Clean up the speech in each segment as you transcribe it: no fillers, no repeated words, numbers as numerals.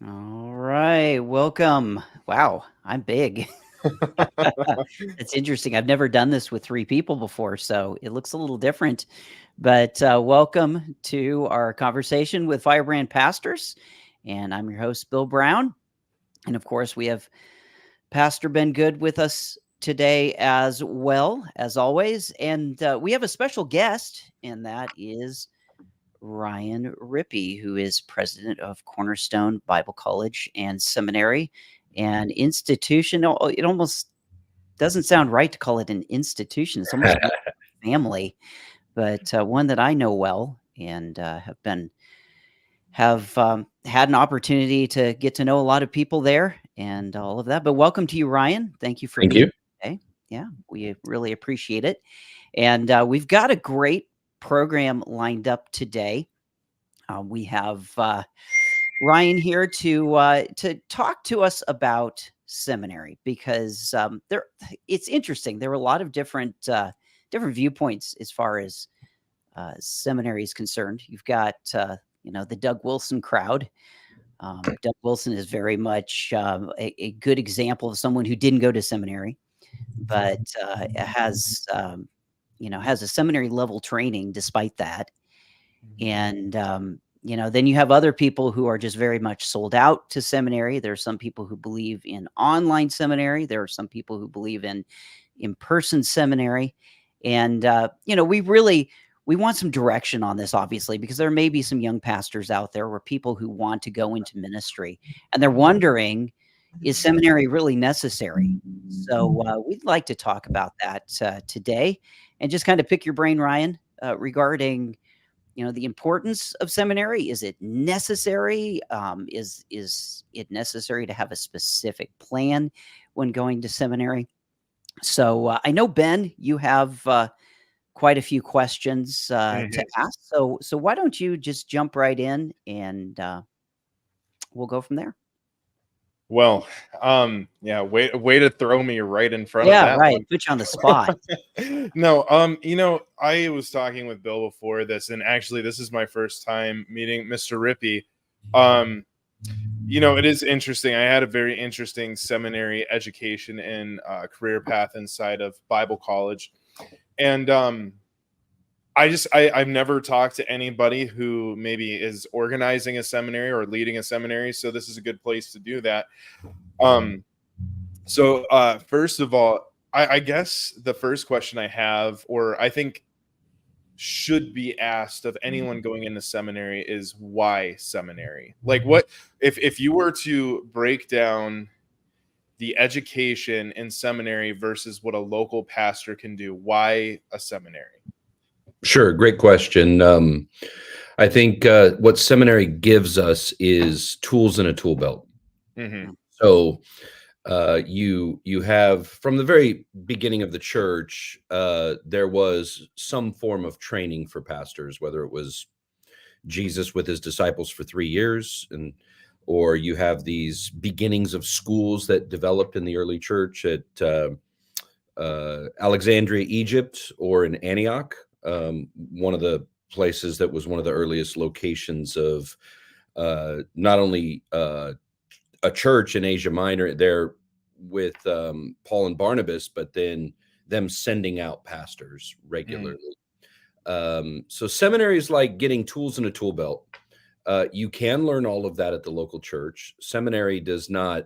All right, welcome. Wow, I'm big. It's interesting. I've never done this with 3 people before, so it looks a little different. But welcome to our conversation with Firebrand pastors. And I'm your host, Bill Brown. And of course, we have Pastor Ben Good with us today as well, as always. And we have a special guest, and that is Ryan Rippee, who is president of Cornerstone Bible College and Seminary, an institution. It almost doesn't sound right to call it an institution. It's almost more family, but one that I know well and have had an opportunity to get to know a lot of people there and all of that. But welcome to you, Ryan. Thank you for Thank being you. here today. Yeah, we really appreciate it. And we've got a great program lined up today. We have Ryan here to talk to us about seminary because it's interesting. There were a lot of different viewpoints as far as seminary is concerned. You've got the Doug Wilson crowd. Doug Wilson is very much a good example of someone who didn't go to seminary, but has a seminary level training despite that. And then you have other people who are just very much sold out to seminary. There are some people who believe in online seminary. There are some people who believe in in-person seminary. And we want some direction on this, obviously, because there may be some young pastors out there or people who want to go into ministry and they're wondering, is seminary really necessary? So we'd like to talk about that today and just kind of pick your brain, Ryan, regarding the importance of seminary. Is it necessary? Is it necessary to have a specific plan when going to seminary? So I know, Ben, you have quite a few questions to ask. So why don't you just jump right in and we'll go from there. Well, yeah, way to throw me right in front of Yeah, that right. one. Put you on the spot. No, I was talking with Bill before this, and actually this is my first time meeting Mr. Rippee. It is interesting. I had a very interesting seminary education and career path inside of Bible college. And I've never talked to anybody who maybe is organizing a seminary or leading a seminary, so this is a good place to do that. So first of all, I guess the first question I have, or I think should be asked of anyone going into seminary, is why seminary? Like, what if you were to break down the education in seminary versus what a local pastor can do, why a seminary? Sure. Great question. I think what seminary gives us is tools in a tool belt. Mm-hmm. So you have, from the very beginning of the church, there was some form of training for pastors, whether it was Jesus with his disciples for 3 years, or you have these beginnings of schools that developed in the early church at Alexandria, Egypt, or in Antioch. One of the places that was one of the earliest locations of not only a church in Asia Minor there with Paul and Barnabas, but then them sending out pastors regularly. So seminary is like getting tools in a tool belt. You can learn all of that at the local church. Seminary does not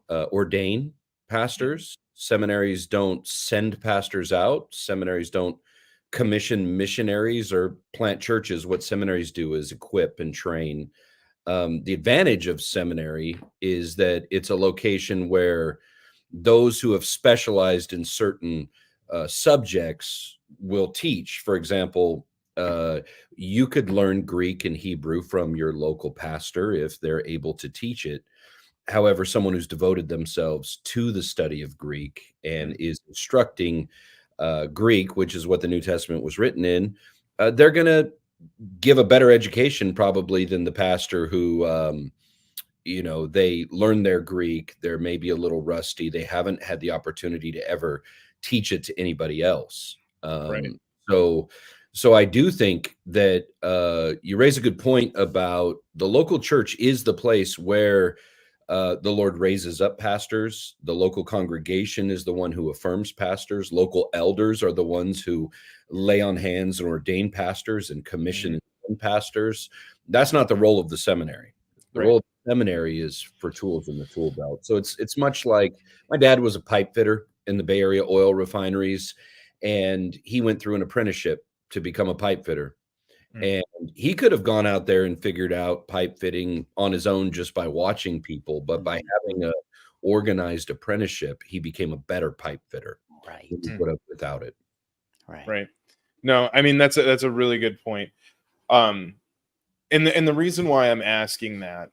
ordain pastors. Seminaries don't send pastors out. Seminaries don't commission missionaries or plant churches. What seminaries do is equip and train. The advantage of seminary is that it's a location where those who have specialized in certain subjects will teach. For example, you could learn Greek and Hebrew from your local pastor if they're able to teach it. However, someone who's devoted themselves to the study of Greek and is instructing Greek, which is what the New Testament was written in, they're going to give a better education probably than the pastor who, they learn their Greek. They're maybe a little rusty. They haven't had the opportunity to ever teach it to anybody else. Right. So So I do think that you raise a good point about the local church is the place where the Lord raises up pastors. The local congregation is the one who affirms pastors. Local elders are the ones who lay on hands and ordain pastors and commission pastors. That's not the role of the seminary. The Right. role of the seminary is for tools in the tool belt. So it's much like my dad was a pipe fitter in the Bay Area oil refineries, and he went through an apprenticeship to become a pipe fitter. And he could have gone out there and figured out pipe fitting on his own just by watching people, but by having a organized apprenticeship, he became a better pipe fitter. Right. Than he would have without it. Right. No, I mean that's a really good point. And the reason why I'm asking that,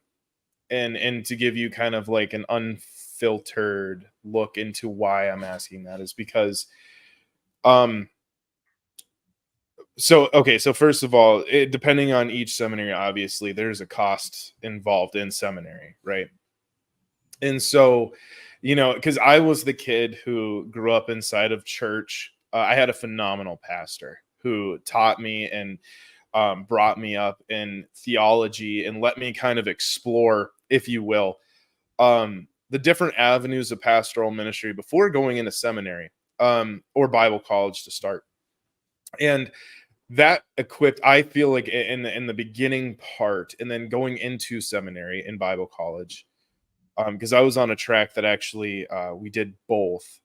and to give you kind of like an unfiltered look into why I'm asking that, is because so first of all, depending on each seminary, obviously there's a cost involved in seminary, right? And so, because I was the kid who grew up inside of church, I had a phenomenal pastor who taught me and brought me up in theology and let me kind of explore, if you will, the different avenues of pastoral ministry before going into seminary or Bible college to start. And that equipped, I feel like, in the beginning part, and then going into seminary and Bible college, because I was on a track that actually we did both.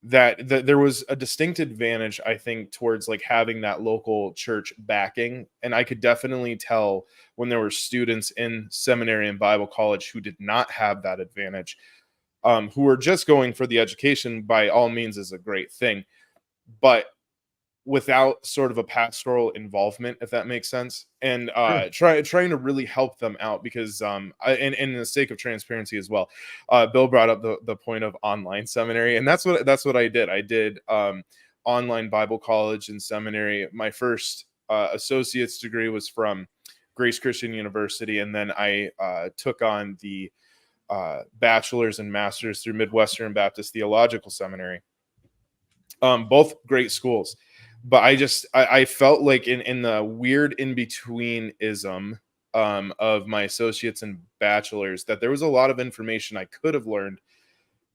That there was a distinct advantage, I think, towards like having that local church backing, and I could definitely tell when there were students in seminary and Bible college who did not have that advantage, who were just going for the education. By all means, is a great thing, but without sort of a pastoral involvement, if that makes sense, and trying to really help them out, because and in the sake of transparency as well, Bill brought up the point of online seminary, and that's what I did. I did online Bible college and seminary. My first associate's degree was from Grace Christian University, and then I took on the bachelor's and master's through Midwestern Baptist Theological Seminary. Both great schools. But I felt like in the weird in-between-ism of my associates and bachelors, that there was a lot of information I could have learned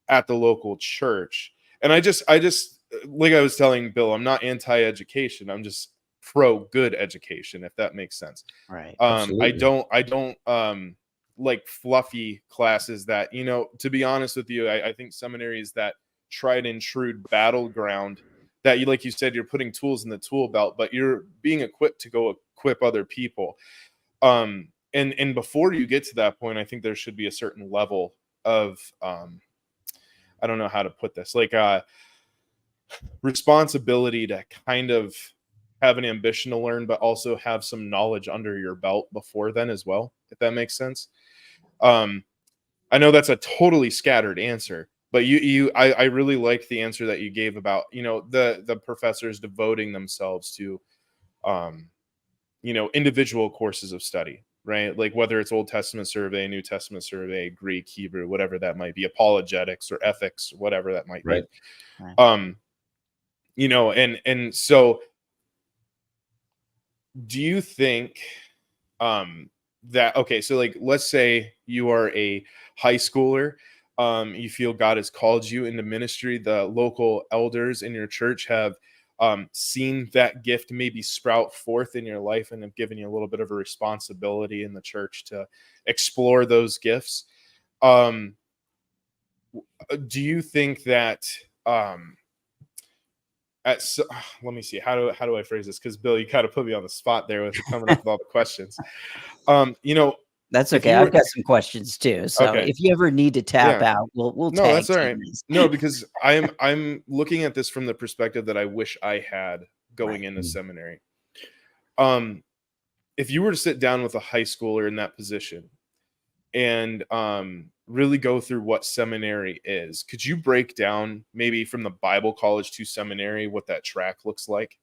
at the local church. And I just like I was telling Bill, I'm not anti-education. I'm just pro good education, if that makes sense. Right. I don't like fluffy classes that, to be honest with you, I think seminary is that tried and true battleground that like you said, you're putting tools in the tool belt, but you're being equipped to go equip other people. And before you get to that point, I think there should be a certain level of, I don't know how to put this, like responsibility to kind of have an ambition to learn, but also have some knowledge under your belt before then as well, if that makes sense. I know that's a totally scattered answer, but I really like the answer that you gave about, the professors devoting themselves to, individual courses of study, right? Like whether it's Old Testament survey, New Testament survey, Greek, Hebrew, whatever that might be, apologetics or ethics, whatever that might be. Right. And so do you think, that, okay, so like, let's say you are a high schooler, you feel God has called you into ministry, the local elders in your church have seen that gift maybe sprout forth in your life and have given you a little bit of a responsibility in the church to explore those gifts. Do you think that let me see, how do I phrase this? Because Bill, you kind of put me on the spot there with coming up with all the questions. That's okay. I've got some questions too. So if you ever need to tap out, we'll no, tag that's all right. this. No, because I'm looking at this from the perspective that I wish I had going into seminary. If you were to sit down with a high schooler in that position and really go through what seminary is, could you break down maybe from the Bible college to seminary what that track looks like?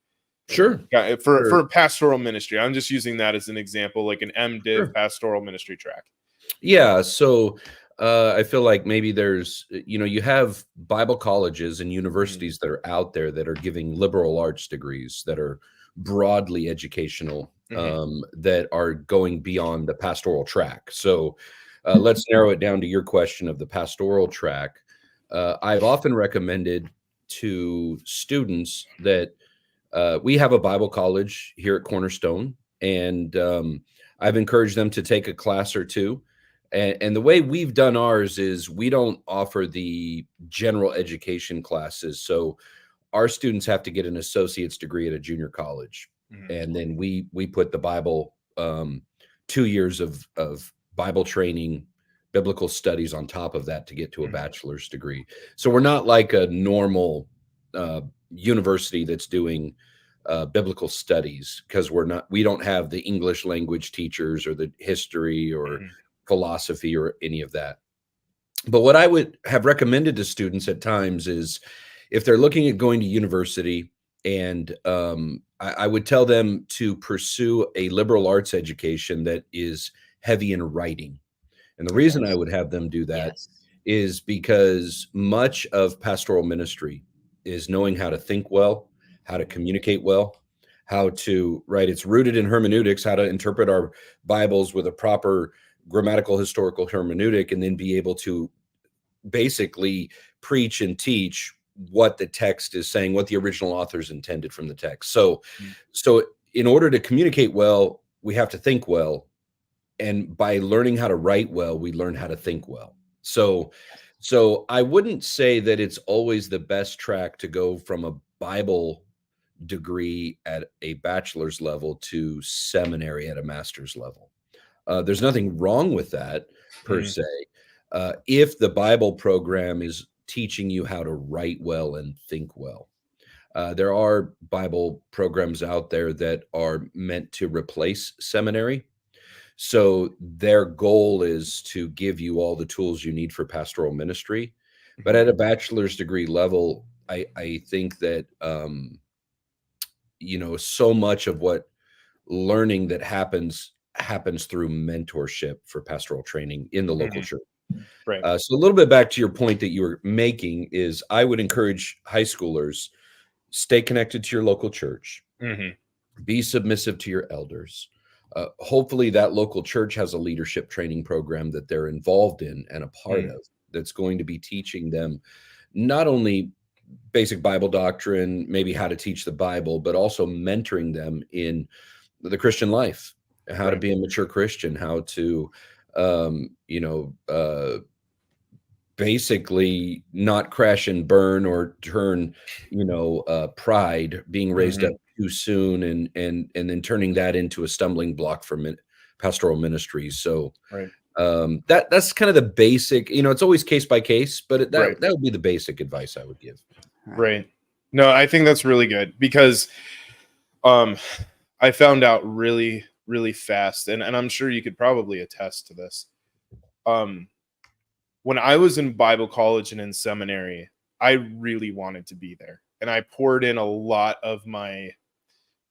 Sure. For pastoral ministry, I'm just using that as an example, like an MDiv pastoral ministry track. Yeah. So I feel like maybe there's, you have Bible colleges and universities that are out there that are giving liberal arts degrees that are broadly educational, that are going beyond the pastoral track. So let's narrow it down to your question of the pastoral track. I've often recommended to students that we have a Bible college here at Cornerstone, and I've encouraged them to take a class or two. And the way we've done ours is we don't offer the general education classes. So our students have to get an associate's degree at a junior college. And then we put the Bible, 2 years of Bible training, biblical studies on top of that to get to a bachelor's degree. So we're not like a normal university that's doing biblical studies, because we don't have the English language teachers or the history or philosophy or any of that. But what I would have recommended to students at times is, if they're looking at going to university, and I would tell them to pursue a liberal arts education that is heavy in writing. And the reason I would have them do that is because much of pastoral ministry is knowing how to think well, how to communicate well, how to write. It's rooted in hermeneutics, how to interpret our Bibles with a proper grammatical historical hermeneutic, and then be able to basically preach and teach what the text is saying, what the original authors intended from the text. So in order to communicate well, we have to think well. And by learning how to write well, we learn how to think well. So I wouldn't say that it's always the best track to go from a Bible degree at a bachelor's level to seminary at a master's level. There's nothing wrong with that per se. If the Bible program is teaching you how to write well and think well. There are Bible programs out there that are meant to replace seminary. So their goal is to give you all the tools you need for pastoral ministry. But at a bachelor's degree level, I think that, so much of what learning that happens through mentorship for pastoral training in the local church. Right. So a little bit back to your point that you were making is, I would encourage high schoolers, stay connected to your local church, be submissive to your elders. Hopefully that local church has a leadership training program that they're involved in and a part of, that's going to be teaching them not only basic Bible doctrine, maybe how to teach the Bible, but also mentoring them in the Christian life, how to be a mature Christian, how to, basically not crash and burn or turn, pride, being raised up too soon, and then turning that into a stumbling block for pastoral ministry. So that's kind of the basic, it's always case by case, but that would be the basic advice I would give. Right. No, I think that's really good, because I found out really, really fast, and I'm sure you could probably attest to this. When I was in Bible college and in seminary, I really wanted to be there, and I poured in a lot of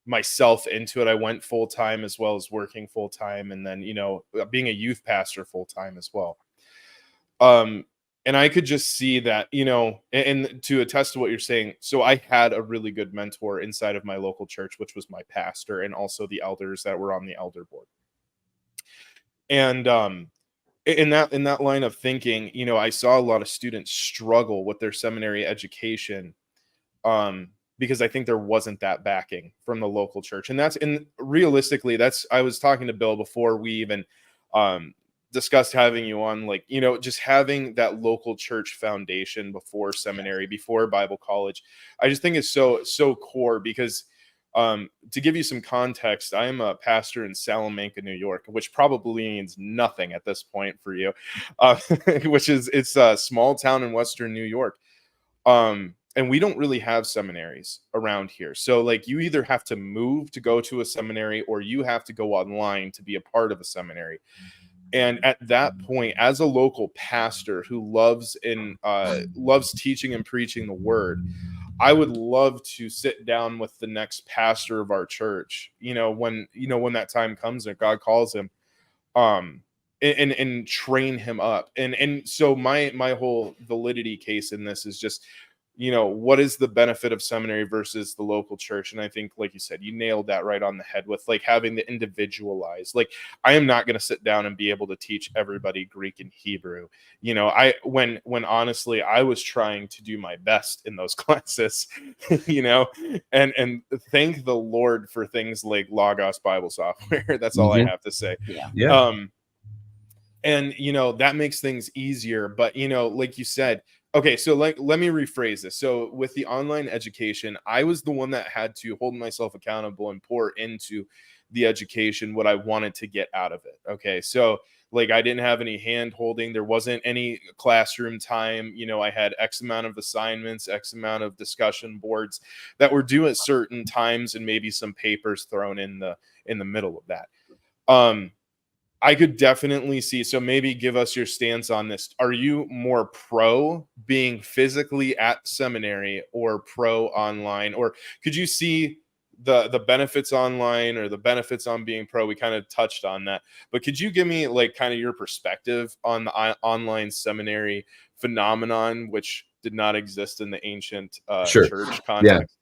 myself into it. I went full time as well as working full time, and then being a youth pastor full time as well. And I could just see that, and to attest to what you're saying. So I had a really good mentor inside of my local church, which was my pastor, and also the elders that were on the elder board. And in that line of thinking, I saw a lot of students struggle with their seminary education, because I think there wasn't that backing from the local church. And realistically, I was talking to Bill before we even discussed having you on, just having that local church foundation before seminary, before Bible college, I just think is so core, because to give you some context, I am a pastor in Salamanca, New York, which probably means nothing at this point for you, it's a small town in Western New York. And we don't really have seminaries around here. So you either have to move to go to a seminary, or you have to go online to be a part of a seminary. And at that point, as a local pastor who loves teaching and preaching the word, I would love to sit down with the next pastor of our church, when that time comes and God calls him, and train him up. And so my whole validity case in this is just, what is the benefit of seminary versus the local church? And I think, like you said, you nailed that right on the head with like having the individualized. Like, I am not going to sit down and be able to teach everybody Greek and Hebrew. When honestly I was trying to do my best in those classes, and thank the Lord for things like Logos Bible software. That's all I have to say. Yeah. And that makes things easier. But like you said, okay, so let me rephrase this. So with the online education, I was the one that had to hold myself accountable and pour into the education what I wanted to get out of it. Okay, so like I didn't have any hand holding. There wasn't any classroom time. I had X amount of assignments, X amount of discussion boards that were due at certain times, and maybe some papers thrown in the middle of that. I could definitely see. So maybe give us your stance on this. Are you more pro being physically at seminary or pro online? Or could you see the benefits online or the benefits on being pro? We kind of touched on that, but could you give me like kind of your perspective on the online seminary phenomenon, which did not exist in the ancient Sure. church context?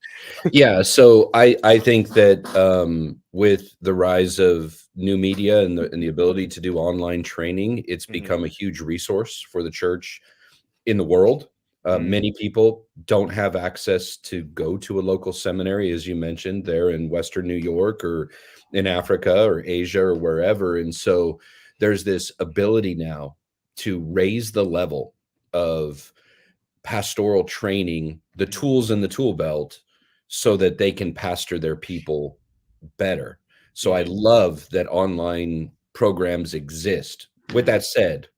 Yeah. So I think that with the rise of new media and the ability to do online training, it's become a huge resource for the church in the world. Many people don't have access to go to a local seminary, as you mentioned, there in Western New York or in Africa or Asia or wherever. And so there's this ability now to raise the level of pastoral training, the tools in the tool belt, so that they can pastor their people better. So I love that online programs exist. With that said,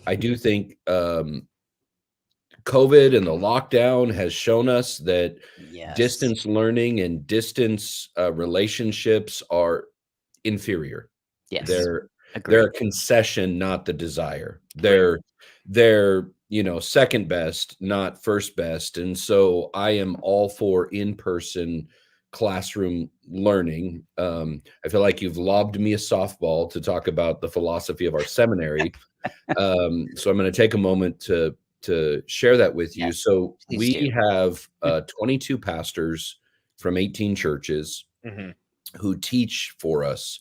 I do think COVID and the lockdown has shown us that distance learning and distance relationships are inferior. Yes. They're Agreed. a concession, not the desire. They're second best, not first best. And so I am all for in-person classroom learning. I feel like you've lobbed me a softball to talk about the philosophy of our seminary. So I'm going to take a moment to share that with you. So we have 22 pastors from 18 churches who teach for us.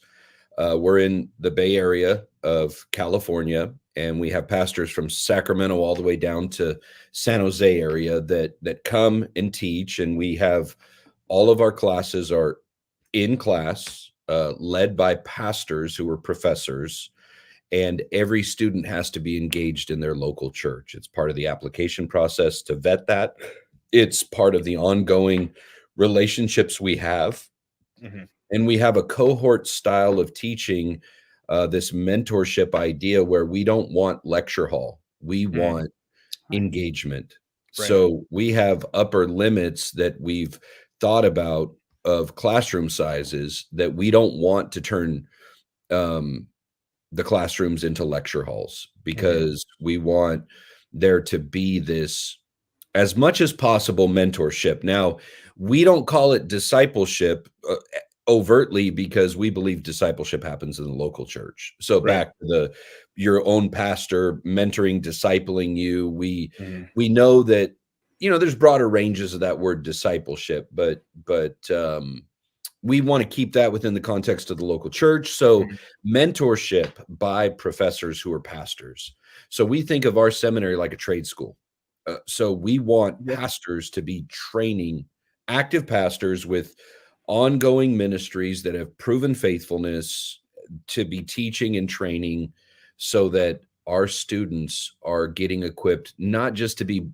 We're in the Bay Area of California, and we have pastors from Sacramento all the way down to San Jose area that come and teach. And we have all of our classes are in class, led by pastors who are professors, and every student has to be engaged in their local church. It's part of the application process to vet that. It's part of the ongoing relationships we have. And we have a cohort style of teaching, this mentorship idea where we don't want lecture hall. We want engagement. Right. So we have upper limits that we've thought about of classroom sizes that we don't want to turn the classrooms into lecture halls, because we want there to be this, as much as possible, mentorship. Now, we don't call it discipleship overtly, because we believe discipleship happens in the local church. So back to your own pastor mentoring, discipling you. We know that, there's broader ranges of that word discipleship, but we want to keep that within the context of the local church. So mentorship by professors who are pastors. So we think of our seminary like a trade school. So we want pastors to be training active pastors with ongoing ministries that have proven faithfulness to be teaching and training, so that our students are getting equipped, not just to be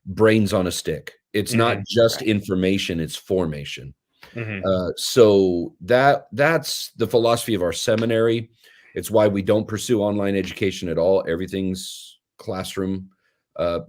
brains on a stick. It's not just information, it's formation. So that's the philosophy of our seminary. It's why we don't pursue online education at all. Everything's classroom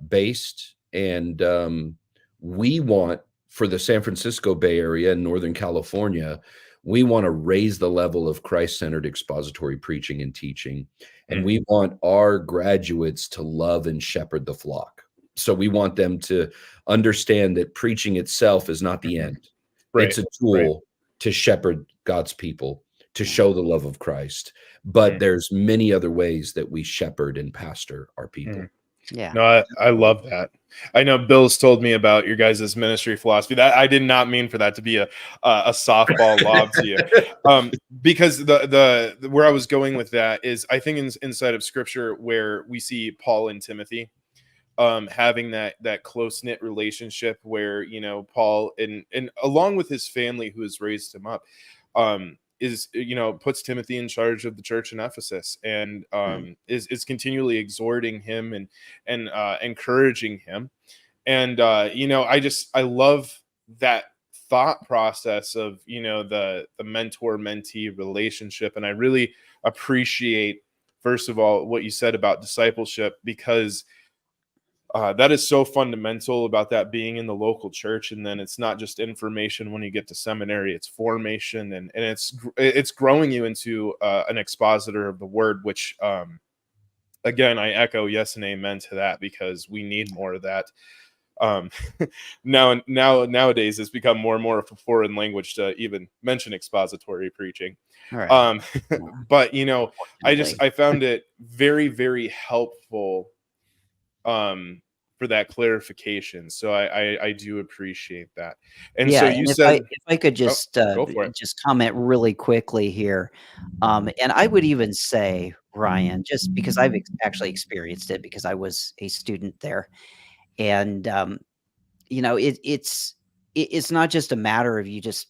based. And we want, for the San Francisco Bay Area and Northern California, we want to raise the level of Christ-centered expository preaching and teaching. And we want our graduates to love and shepherd the flock. So we want them to understand that preaching itself is not the end. It's a tool to shepherd God's people. to Yeah. show the love of Christ. But Mm. there's many other ways that we shepherd and pastor our people. Mm. Yeah. No, I love that. I know Bill's told me about your guys' ministry philosophy. That I did not mean for that to be a softball lob to you, because the where I was going with that is I think inside of Scripture where we see Paul and Timothy having that close knit relationship where Paul and along with his family who has raised him up, is puts Timothy in charge of the church in Ephesus and is continually exhorting him and encouraging him. And I love that thought process of the mentor mentee relationship. And I really appreciate, first of all, what you said about discipleship, because that is so fundamental about that being in the local church. And then it's not just information when you get to seminary, it's formation, and it's growing you into an expositor of the word, which again, I echo yes and amen to that, because we need more of that. Nowadays it's become more and more of a foreign language to even mention expository preaching. All right. But I found it very, very helpful for that clarification. So I do appreciate that. And Yeah, so and you if said, I could oh, just go for it. just comment really quickly here, and I would even say, Ryan, just because I've actually experienced it because I was a student there, and it's not just a matter of you just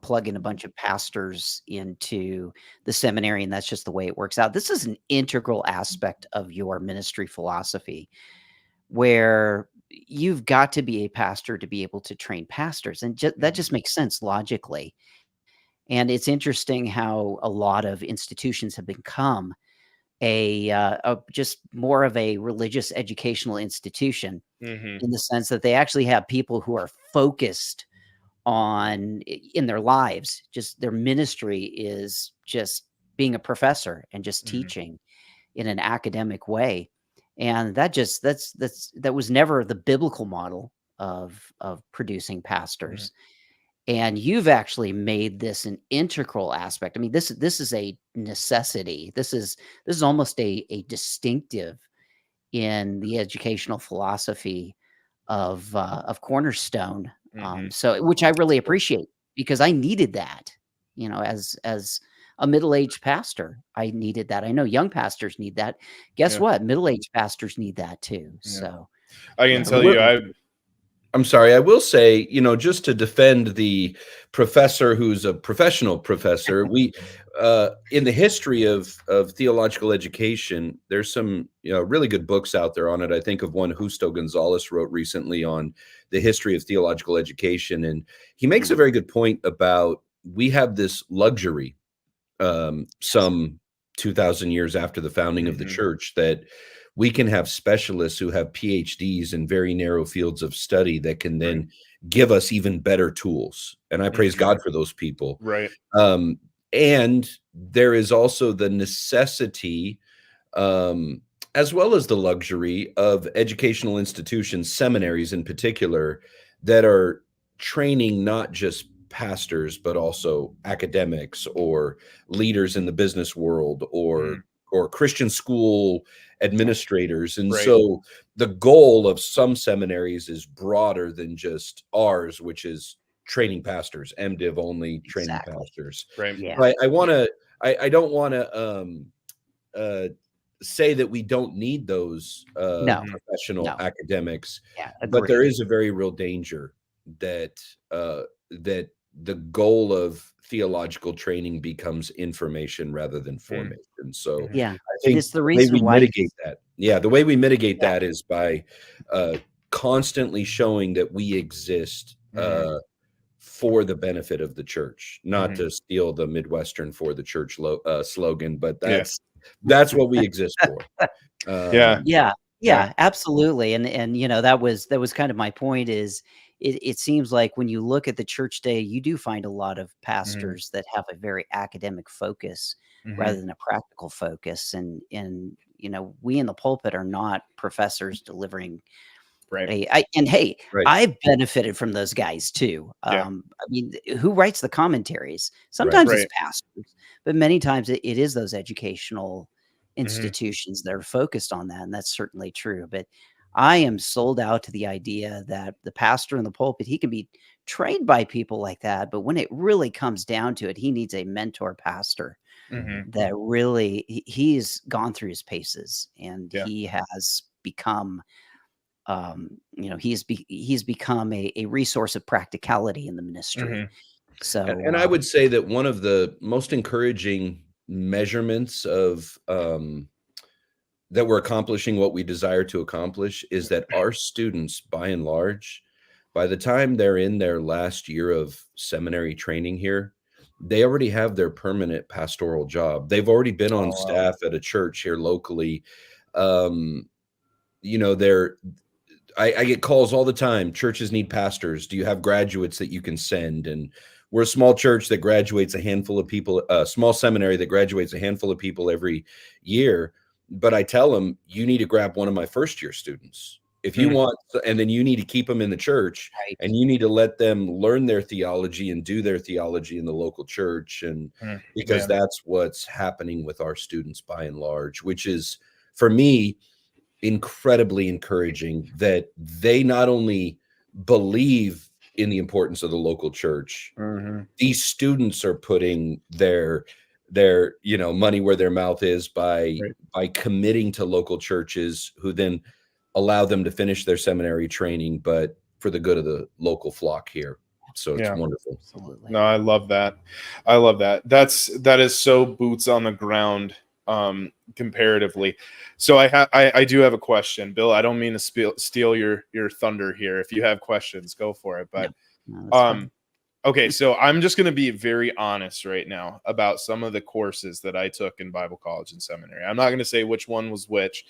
plug in a bunch of pastors into the seminary and that's just the way it works out. This is an integral aspect of your ministry philosophy where you've got to be a pastor to be able to train pastors. And that just makes sense logically. And it's interesting how a lot of institutions have become a just more of a religious educational institution Mm-hmm. in the sense that they actually have people who are focused on in their lives. Just their ministry is just being a professor and just Mm-hmm. teaching in an academic way. And that was never the biblical model of producing Mm-hmm. pastors. And you've actually made this an integral aspect. I mean, this is a necessity. This is almost a distinctive in the educational philosophy of Cornerstone. Mm-hmm. So which I really appreciate because I needed that, as a middle-aged pastor, I needed that. I know young pastors need that. Guess Yeah. what? Middle-aged pastors need that too. Yeah. So I can yeah, tell really you, I'm sorry. I will say, just to defend the professor who's a professional professor, we, in the history of theological education, there's some really good books out there on it. I think of one Justo Gonzalez wrote recently on the history of theological education, and he makes a very good point about we have this luxury, some 2,000 years after the founding of the Mhm. church, that we can have specialists who have PhDs in very narrow fields of study that can then give us even better tools. And I praise God for those people. Right. And there is also the necessity, as well as the luxury of educational institutions, seminaries in particular, that are training not just pastors, but also academics or leaders in the business world or Christian school administrators. And Right. so the goal of some seminaries is broader than just ours, which is training pastors, MDiv only training Exactly. pastors. Right. Yeah. So I don't want to say that we don't need those No. professional No. academics, Yeah. but there Agreed. is a very real danger that that the goal of theological training becomes information rather than formation. So Mhm. Yeah. I And think it's the the way reason we why mitigate that, the way we mitigate Yeah. that is by constantly showing that we exist for the benefit of the church, not to steal the Midwestern for the church slogan, but Yeah. that's what we exist for. Yeah. Yeah. Yeah. Yeah, absolutely. And that was kind of my point is it seems like when you look at the church day, you do find a lot of Mhm. pastors that have a very academic focus Mhm. rather than a practical focus. And we in the pulpit are not professors delivering Right. Hey, Right. I've benefited from those guys too. Yeah. I mean, who writes the commentaries? Right. Sometimes it's Right. pastors, but many times it is those educational Mhm. institutions that are focused on that, and that's certainly true. But I am sold out to the idea that the pastor in the pulpit, he can be trained by people like that, but when it really comes down to it, he needs a mentor pastor Mhm. that really he's gone through his paces and Yeah. he has become he's become a resource of practicality in the ministry. Mhm. So, And I would say that one of the most encouraging measurements of that we're accomplishing what we desire to accomplish is that our students, by and large, by the time they're in their last year of seminary training here, they already have their permanent pastoral job. They've already been Oh, on wow. staff at a church here locally. Um, they're I get calls all the time. Churches need pastors. Do you have graduates that you can send? And we're a small church that graduates a handful of people, a small seminary that graduates a handful of people every year. But I tell them, you need to grab one of my first year students if you Hmm. want, and then you need to keep them in the church right. and you need to let them learn their theology and do their theology in the local church. And because Man. that's what's happening with our students by and large, which is for me, incredibly encouraging that they not only believe in the importance of the local church, Mhm. these students are putting their money where their mouth is Right. by committing to local churches who then allow them to finish their seminary training, but for the good of the local flock here. So it's Yeah. wonderful. Absolutely. No, I love that. I love that. That is so boots on the ground, comparatively. So I do have a question, Bill. I don't mean to steal your thunder here. If you have questions, go for it. No, But no, that's fine. okay, so I'm just going to be very honest right now about some of the courses that I took in Bible college and seminary. I'm not going to say which one was which,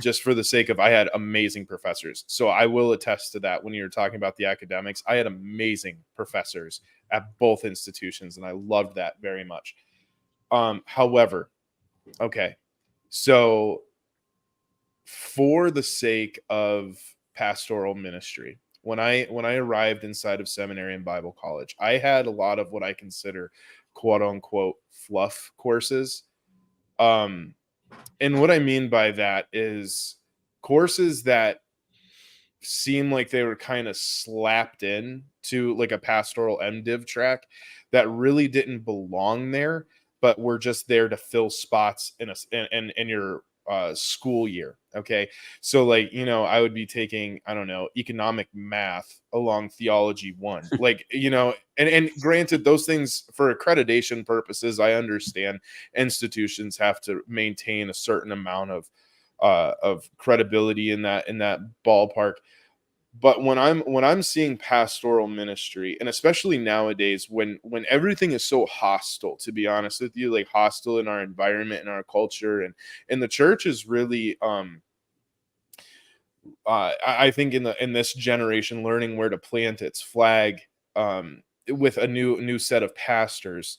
just for the sake of I had amazing professors. So I will attest to that when you're talking about the academics. I had amazing professors at both institutions, and I loved that very much. However, okay, so for the sake of pastoral ministry, when I arrived inside of seminary and Bible college, I had a lot of what I consider quote unquote fluff courses. Um, and what I mean by that is courses that seem like they were kind of slapped in to like a pastoral MDiv track that really didn't belong there, but were just there to fill spots in your school year. Okay, so like I would be taking, I don't know, economic math along theology one, like and granted those things for accreditation purposes, I understand institutions have to maintain a certain amount of credibility in that ballpark. But when I'm seeing pastoral ministry, and especially nowadays when everything is so hostile, to be honest with you, like hostile in our environment and our culture, and the church is really I think in this generation learning where to plant its flag, with a new set of pastors.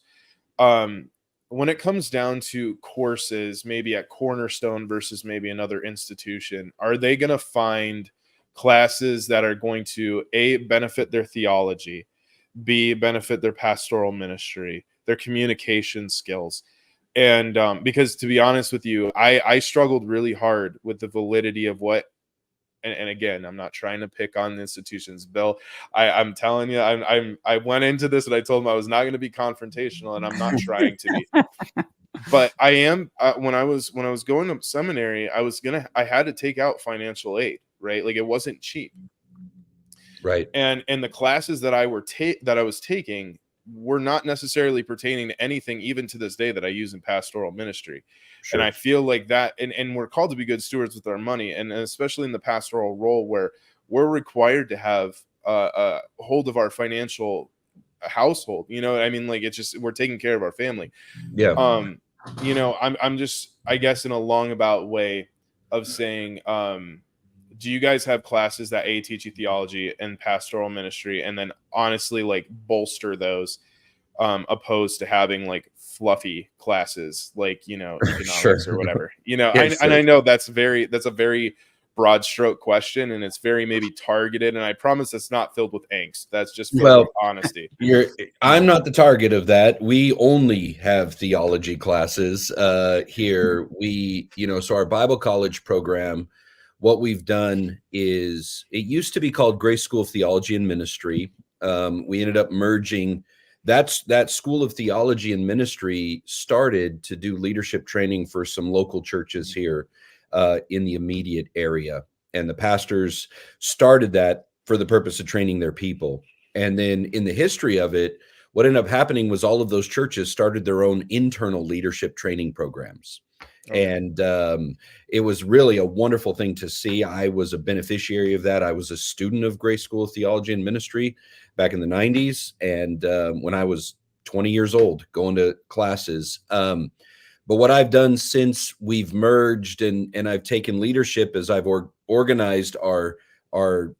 um when it comes down to courses, maybe at Cornerstone versus maybe another institution, are they going to find classes that are going to A, benefit their theology, B, benefit their pastoral ministry, their communication skills? And because to be honest with you, I struggled really hard with the validity of what, and again, I'm not trying to pick on the institutions, Bill. I'm telling you, I went into this and I told him I was not going to be confrontational, and I'm not trying to be. But I am. When I was going to seminary, I had to take out financial aid, right? Like it wasn't cheap, Right. and the classes that I was taking were not necessarily pertaining to anything even to this day that I use in pastoral ministry. And I Sure. feel like that, and we're called to be good stewards with our money, and especially in the pastoral role where we're required to have a hold of our financial household, I mean, like it's just we're taking care of our family. Yeah. um I'm just, I guess, in a long about way of saying, do you guys have classes that teach you theology and pastoral ministry, and then honestly like bolster those, opposed to having like fluffy classes like Sure. economics or whatever? Yeah, And sure. I know that's a very broad stroke question, and it's very maybe targeted. And I promise it's not filled with angst. That's just filled Well, with honesty. I'm not the target of that. We only have theology classes here. So our Bible college program, what we've done is, it used to be called Grace School of Theology and Ministry. We ended up merging. That School of Theology and Ministry started to do leadership training for some local churches here in the immediate area. And the pastors started that for the purpose of training their people. And then in the history of it, what ended up happening was all of those churches started their own internal leadership training programs. Okay. And it was really a wonderful thing to see. I was a beneficiary of that. I was a student of Grace School of Theology and Ministry back in the 90s. And when I was 20 years old, going to classes. But what I've done since we've merged and I've taken leadership is I've organized our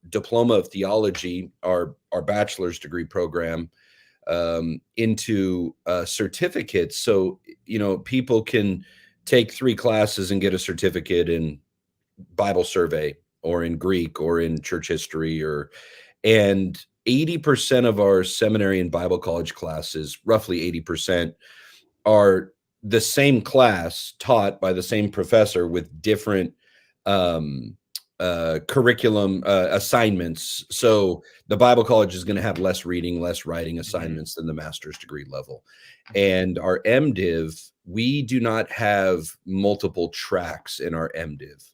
diploma of theology, our bachelor's degree program, into certificates. So, people can take 3 classes and get a certificate in Bible survey or in Greek or in church history, and 80% of our seminary and Bible college classes, roughly 80%, are the same class taught by the same professor with different curriculum assignments. So the Bible college is going to have less reading, less writing assignments than the master's degree level. And our MDiv, we do not have multiple tracks in our MDiv.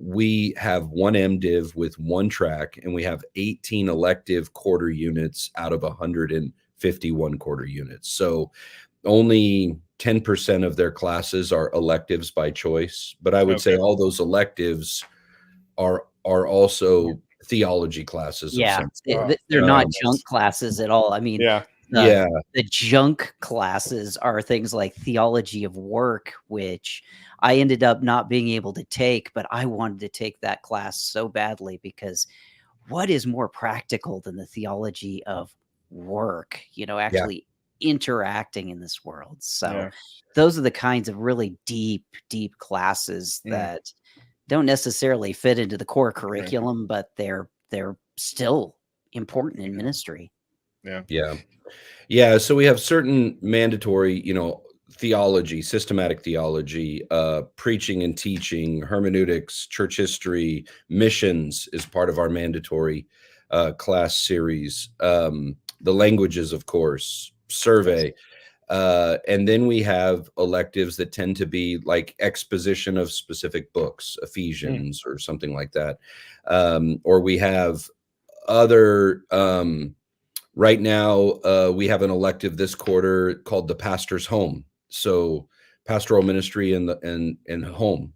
We have one MDiv with one track, and we have 18 elective quarter units out of 151 quarter units. So only 10% of their classes are electives by choice. But I would say all those electives are also theology classes. Yeah, of some they're not junk classes at all. I mean, the junk classes are things like theology of work, which I ended up not being able to take, but I wanted to take that class so badly, because what is more practical than the theology of work, actually interacting in this world. So those are the kinds of really deep classes that don't necessarily fit into the core curriculum, but they're still important in ministry. Yeah. So we have certain mandatory, theology, systematic theology, preaching and teaching, hermeneutics, church history, missions is part of our mandatory class series. The languages, of course, survey. And then we have electives that tend to be like exposition of specific books, Ephesians or something like that. Or we have other, right now, we have an elective this quarter called the Pastor's Home. So pastoral ministry and home.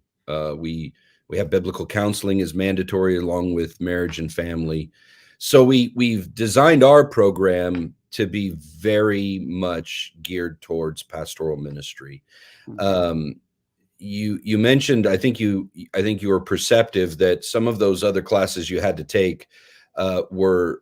We have biblical counseling is mandatory, along with marriage and family. So we've designed our program to be very much geared towards pastoral ministry. You mentioned, I think you were perceptive that some of those other classes you had to take were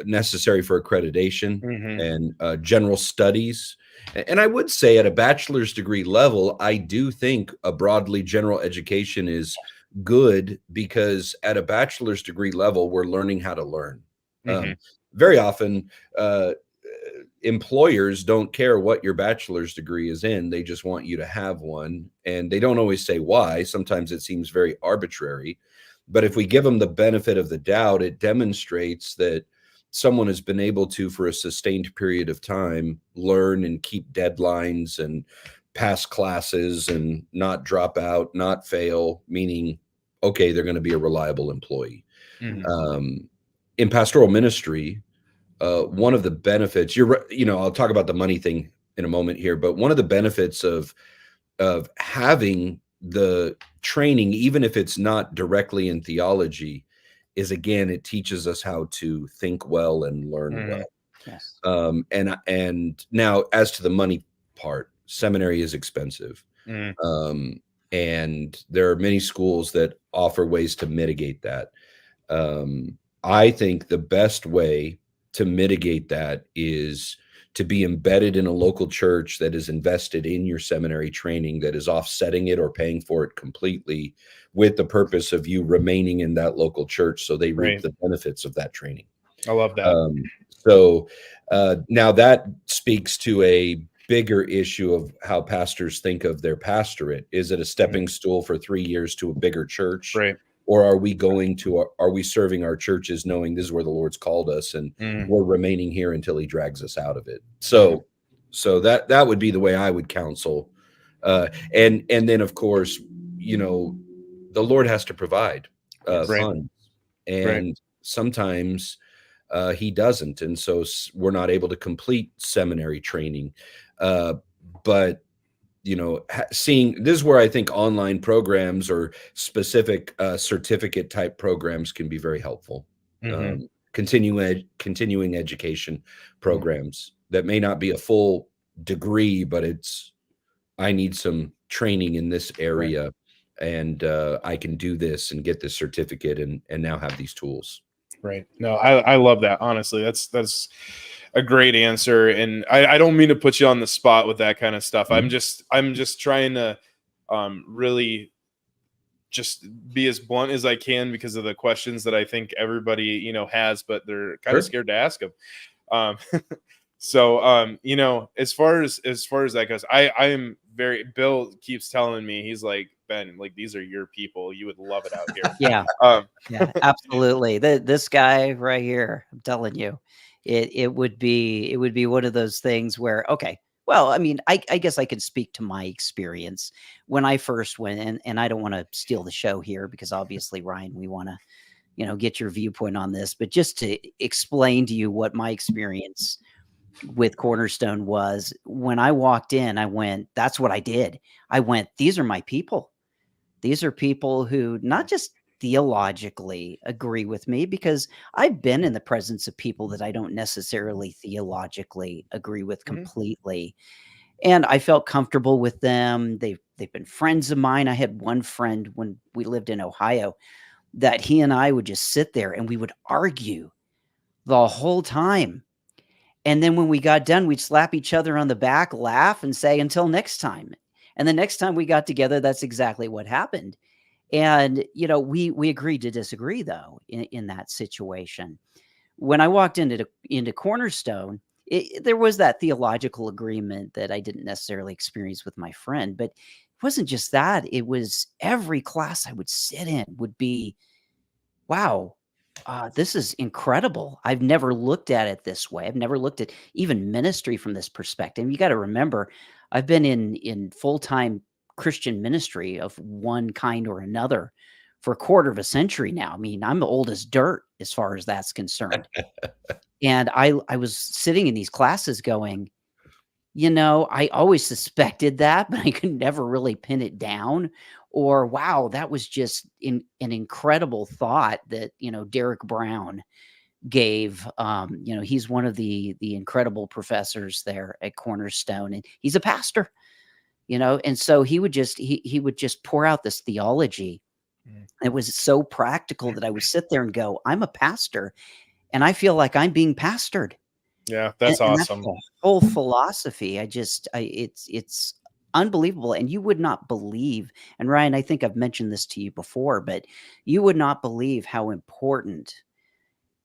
necessary for accreditation and general studies. And I would say at a bachelor's degree level, I do think a broadly general education is good, because at a bachelor's degree level, we're learning how to learn. Very often, employers don't care what your bachelor's degree is in. They just want you to have one. And they don't always say why. Sometimes it seems very arbitrary. But if we give them the benefit of the doubt, it demonstrates that someone has been able to, for a sustained period of time, learn and keep deadlines and pass classes and not drop out, not fail, meaning, okay, they're going to be a reliable employee. In pastoral ministry, one of the benefits, I'll talk about the money thing in a moment here, but one of the benefits of having the training, even if it's not directly in theology, is, again, it teaches us how to think well and learn well. Yes. And now, as to the money part, seminary is expensive. And there are many schools that offer ways to mitigate that. I think the best way to mitigate that is to be embedded in a local church that is invested in your seminary training, that is offsetting it or paying for it completely with the purpose of you remaining in that local church, so they reap Right. the benefits of that training. I love that. Now that speaks to a bigger issue of how pastors think of their pastorate. Is it a stepping stool for 3 years to a bigger church? Right. Or are we serving our churches knowing this is where the Lord's called us, and we're remaining here until he drags us out of it? So that would be the way I would counsel. And then of course, the Lord has to provide funds, and sometimes he doesn't, and so we're not able to complete seminary training. But seeing this is where I think online programs or specific certificate type programs can be very helpful. Continuing education programs that may not be a full degree, but I need some training in this area, and I can do this and get this certificate and now have these tools. Right. No, I love that. Honestly, that's a great answer. And I don't mean to put you on the spot with that kind of stuff. I'm just trying to really just be as blunt as I can because of the questions that I think everybody, has, but they're kind of scared to ask them. So, as far as that goes, I am Bill keeps telling me, he's like, Ben, like, these are your people. You would love it out here. Yeah. Yeah, absolutely. This guy right here, I'm telling you, it would be one of those things where, okay, well, I mean, I guess I could speak to my experience when I first went, and I don't want to steal the show here because obviously, Ryan, we want to, get your viewpoint on this, but just to explain to you what my experience with Cornerstone was. When I walked in, I went, that's what I did. I went, these are my people. These are people who not just theologically agree with me, because I've been in the presence of people that I don't necessarily theologically agree with completely. And I felt comfortable with them. They've been friends of mine. I had one friend when we lived in Ohio that he and I would just sit there and we would argue the whole time. And then when we got done, we'd slap each other on the back, laugh, and say, until next time. And the next time we got together, that's exactly what happened. And, we agreed to disagree, though, in that situation. When I walked into Cornerstone, there was that theological agreement that I didn't necessarily experience with my friend. But it wasn't just that. It was every class I would sit in would be, wow, this is incredible. I've never looked at it this way. I've never looked at even ministry from this perspective. You got to remember, I've been in full-time Christian ministry of one kind or another for a quarter of a century now. I mean, I'm old as dirt as far as that's concerned. And I was sitting in these classes going, I always suspected that, but I could never really pin it down. Or, wow, that was just an incredible thought that, Derek Brown gave. He's one of the incredible professors there at Cornerstone, and he's a pastor, and so he would just pour out this theology. It was so practical that I would sit there and go, I'm a pastor, and I feel like I'm being pastored. Yeah, that's awesome. That's the whole philosophy. It's unbelievable. And you would not believe, and Ryan, I think I've mentioned this to you before, but you would not believe how important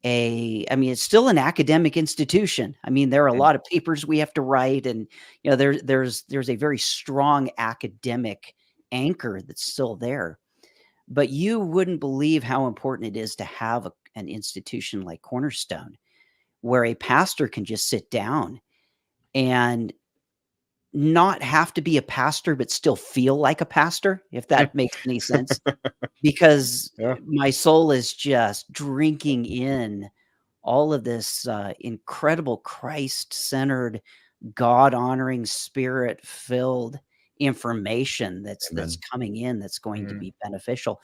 it's still an academic institution. I mean, there are a lot of papers we have to write, and there's a very strong academic anchor that's still there. But you wouldn't believe how important it is to have an institution like Cornerstone, where a pastor can just sit down and not have to be a pastor, but still feel like a pastor, if that makes any sense, because my soul is just drinking in all of this incredible Christ-centered, God-honoring, Spirit-filled information that's coming in, that's going to be beneficial.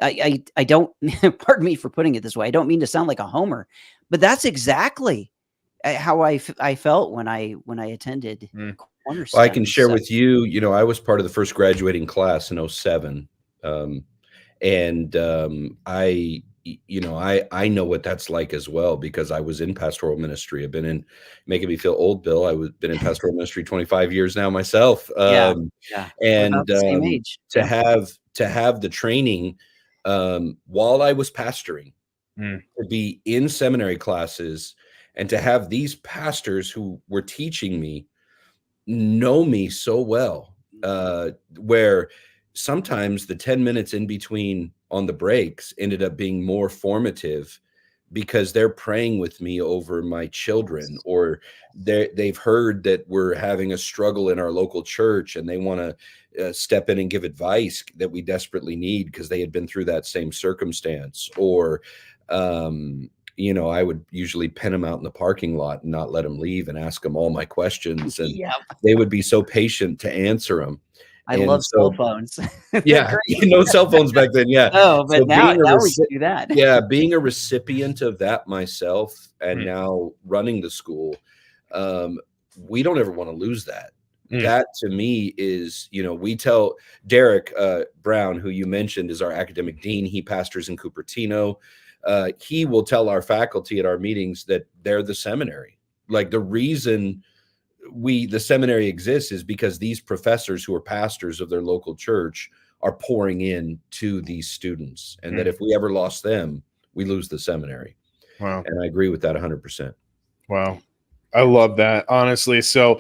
I don't, pardon me for putting it this way, I don't mean to sound like a homer, but that's exactly how I felt when I attended Cornerstone. Well, I can share with you, I was part of the first graduating class in 2007. I know what that's like as well, because I was in pastoral ministry. I've been making me feel old, Bill. I've been in pastoral ministry 25 years now myself. And same age. to have the training while I was pastoring, Mm. to be in seminary classes, and to have these pastors who were teaching me know me so well, where sometimes the 10 minutes in between on the breaks ended up being more formative because they're praying with me over my children, or they've heard that we're having a struggle in our local church and they want to step in and give advice that we desperately need because they had been through that same circumstance. Or I would usually pin them out in the parking lot and not let them leave and ask them all my questions, and Yeah. they would be so patient to answer them. I And love cell so, phones. They're yeah, great. no cell phones back then. Yeah. Oh, but So now we can do that. being a recipient of that myself, and Mm. now running the school, we don't ever want to lose that. Mm. That to me is, we tell Derek Brown, who you mentioned is our academic dean. He pastors in Cupertino. He will tell our faculty at our meetings that they're the seminary. Like, the reason the seminary exists is because these professors who are pastors of their local church are pouring in to these students, and that if we ever lost them, we lose the seminary. Wow. And I agree with that 100%. Wow. I love that, honestly. So,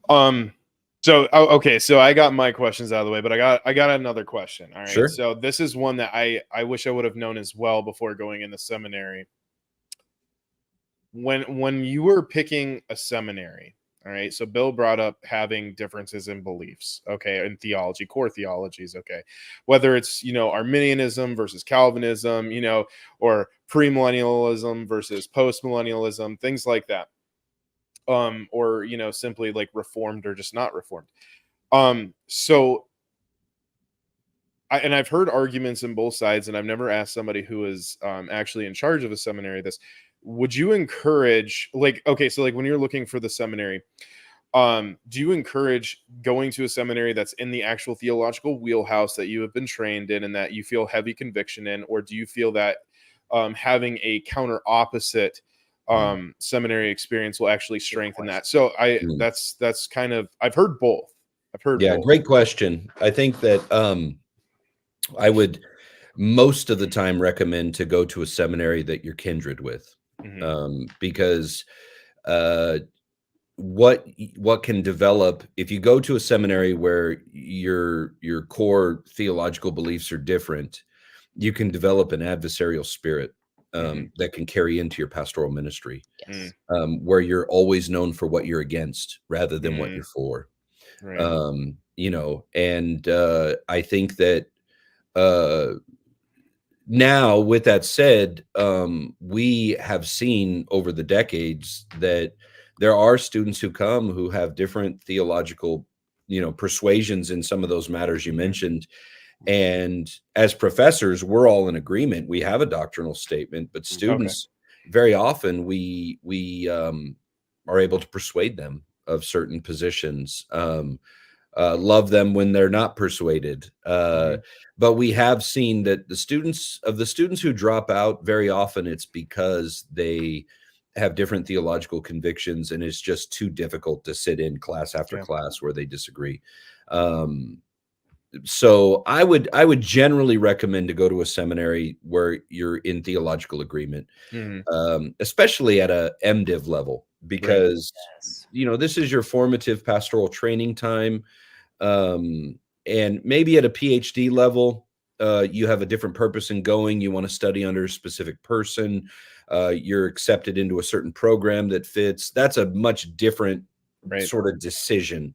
okay, so I got my questions out of the way, but I got another question. All right. Sure. So this is one that I wish I would have known as well before going into seminary. When you were picking a seminary, all right, so Bill brought up having differences in beliefs, okay, in theology, core theologies, okay, whether it's, Arminianism versus Calvinism, or premillennialism versus postmillennialism, things like that, or simply like reformed or just not reformed. So I've heard arguments in both sides, and I've never asked somebody who is actually in charge of a seminary this. Would you encourage, so when you're looking for the seminary, do you encourage going to a seminary that's in the actual theological wheelhouse that you have been trained in and that you feel heavy conviction in, or do you feel that having a counter opposite seminary experience will actually strengthen that? So that's kind of, I've heard both. Yeah, great question. I think that I would most of the time recommend to go to a seminary that you're kindred with, because what can develop if you go to a seminary where your core theological beliefs are different, you can develop an adversarial spirit that can carry into your pastoral ministry, where you're always known for what you're against rather than what you're for. Right. And I think that now, with that said, we have seen over the decades that there are students who come who have different theological, persuasions in some of those matters you mentioned. And as professors, we're all in agreement. We have a doctrinal statement, but students, very often we are able to persuade them of certain positions. Love them when they're not persuaded. But we have seen that the students who drop out, very often it's because they have different theological convictions and it's just too difficult to sit in class after class where they disagree. So I would generally recommend to go to a seminary where you're in theological agreement, especially at a MDiv level, because this is your formative pastoral training time. And maybe at a PhD level, you have a different purpose in going. You want to study under a specific person. You're accepted into a certain program that fits. That's a much different sort of decision.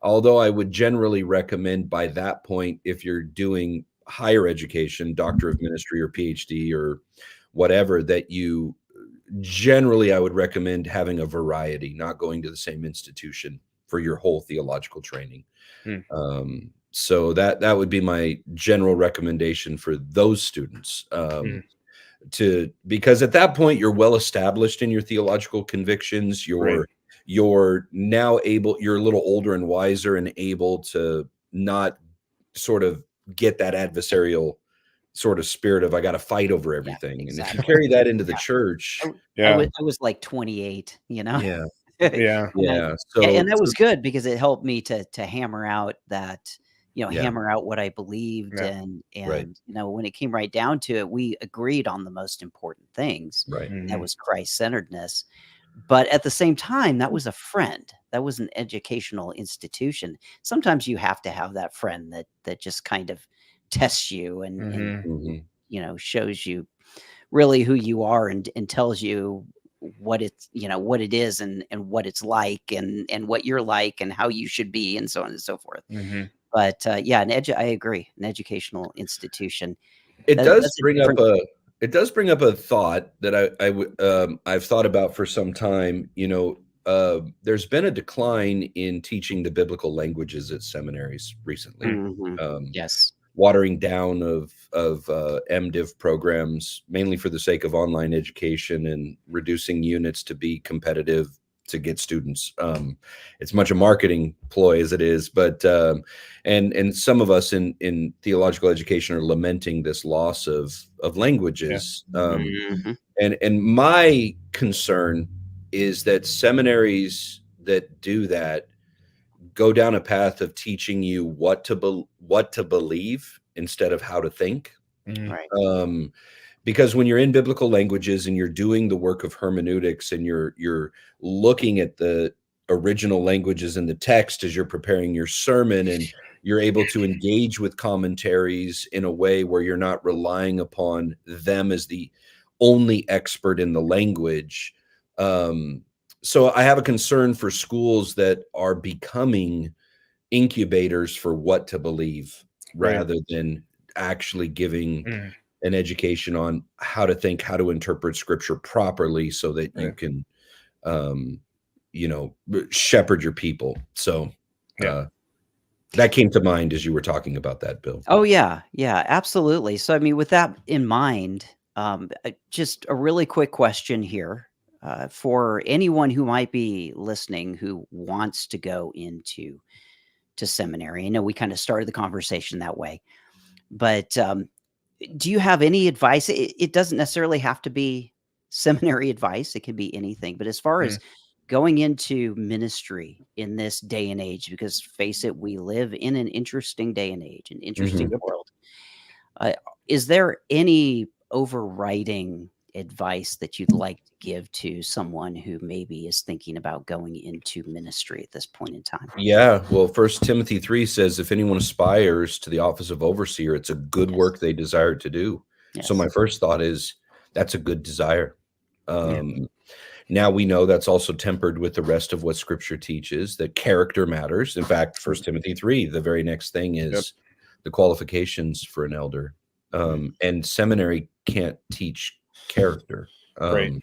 Although I would generally recommend by that point, if you're doing higher education, doctor of ministry or PhD or whatever, that you generally, I would recommend having a variety, not going to the same institution for your whole theological training. So that would be my general recommendation for those students, because at that point you're well established in your theological convictions. You're now you're a little older and wiser and able to not sort of get that adversarial sort of spirit of I got to fight over everything. And if you carry that into the church, I was like 28, Yeah. And that was good because it helped me to hammer out that, Yeah. hammer out what I believed. Yeah. Right. And, when it came right down to it, we agreed on the most important things. Right. That was Christ-centeredness. But at the same time, that was a friend. That was an educational institution. Sometimes you have to have that friend that just kind of tests you and Mhm. shows you really who you are and tells you what it's what it is and what it's like and what you're like and how you should be and so on and so forth. Mhm. But yeah, I agree. An educational institution. It does That's a bring up different. a thought that I've thought about for some time. There's been a decline in teaching the biblical languages at seminaries recently. Mhm. Yes. Watering down of MDiv programs, mainly for the sake of online education and reducing units to be competitive to get students. It's much a marketing ploy as it is, but and some of us in theological education are lamenting this loss of languages. Mhm. And my concern is that seminaries that do that go down a path of teaching you what to believe instead of how to think. Mhm. Right. Because when you're in biblical languages and you're doing the work of hermeneutics and you're looking at the original languages in the text as you're preparing your sermon, and you're able to engage with commentaries in a way where you're not relying upon them as the only expert in the language. So I have a concern for schools that are becoming incubators for what to believe Right. rather than actually giving Mhm. an education on how to think, how to interpret scripture properly so that you Right. can, shepherd your people. So Yeah. that came to mind as you were talking about that, Bill. Oh, yeah. Yeah, absolutely. So, I mean, with that in mind, just a really quick question here for anyone who might be listening who wants to go to seminary. I know we kind of started the conversation that way, but do you have any advice? It doesn't necessarily have to be seminary advice. It can be anything. But as far Mhm. as going into ministry in this day and age, because face it, we live in an interesting day and age, an interesting Mhm. Yep. world. Uh, is there any overriding advice that you'd like to give to someone who maybe is thinking about going into ministry at this point in time? Yeah, well, First Timothy 3 says, if anyone aspires to the office of overseer, it's a good Yes. work they desire to do. So Yes. my first thought is that's a good desire. Yeah. Now we know that's also tempered with the rest of what Scripture teaches, that character matters. In fact, First Timothy 3, the very next thing Yep. is the qualifications for an elder. And seminary can't teach character. Right.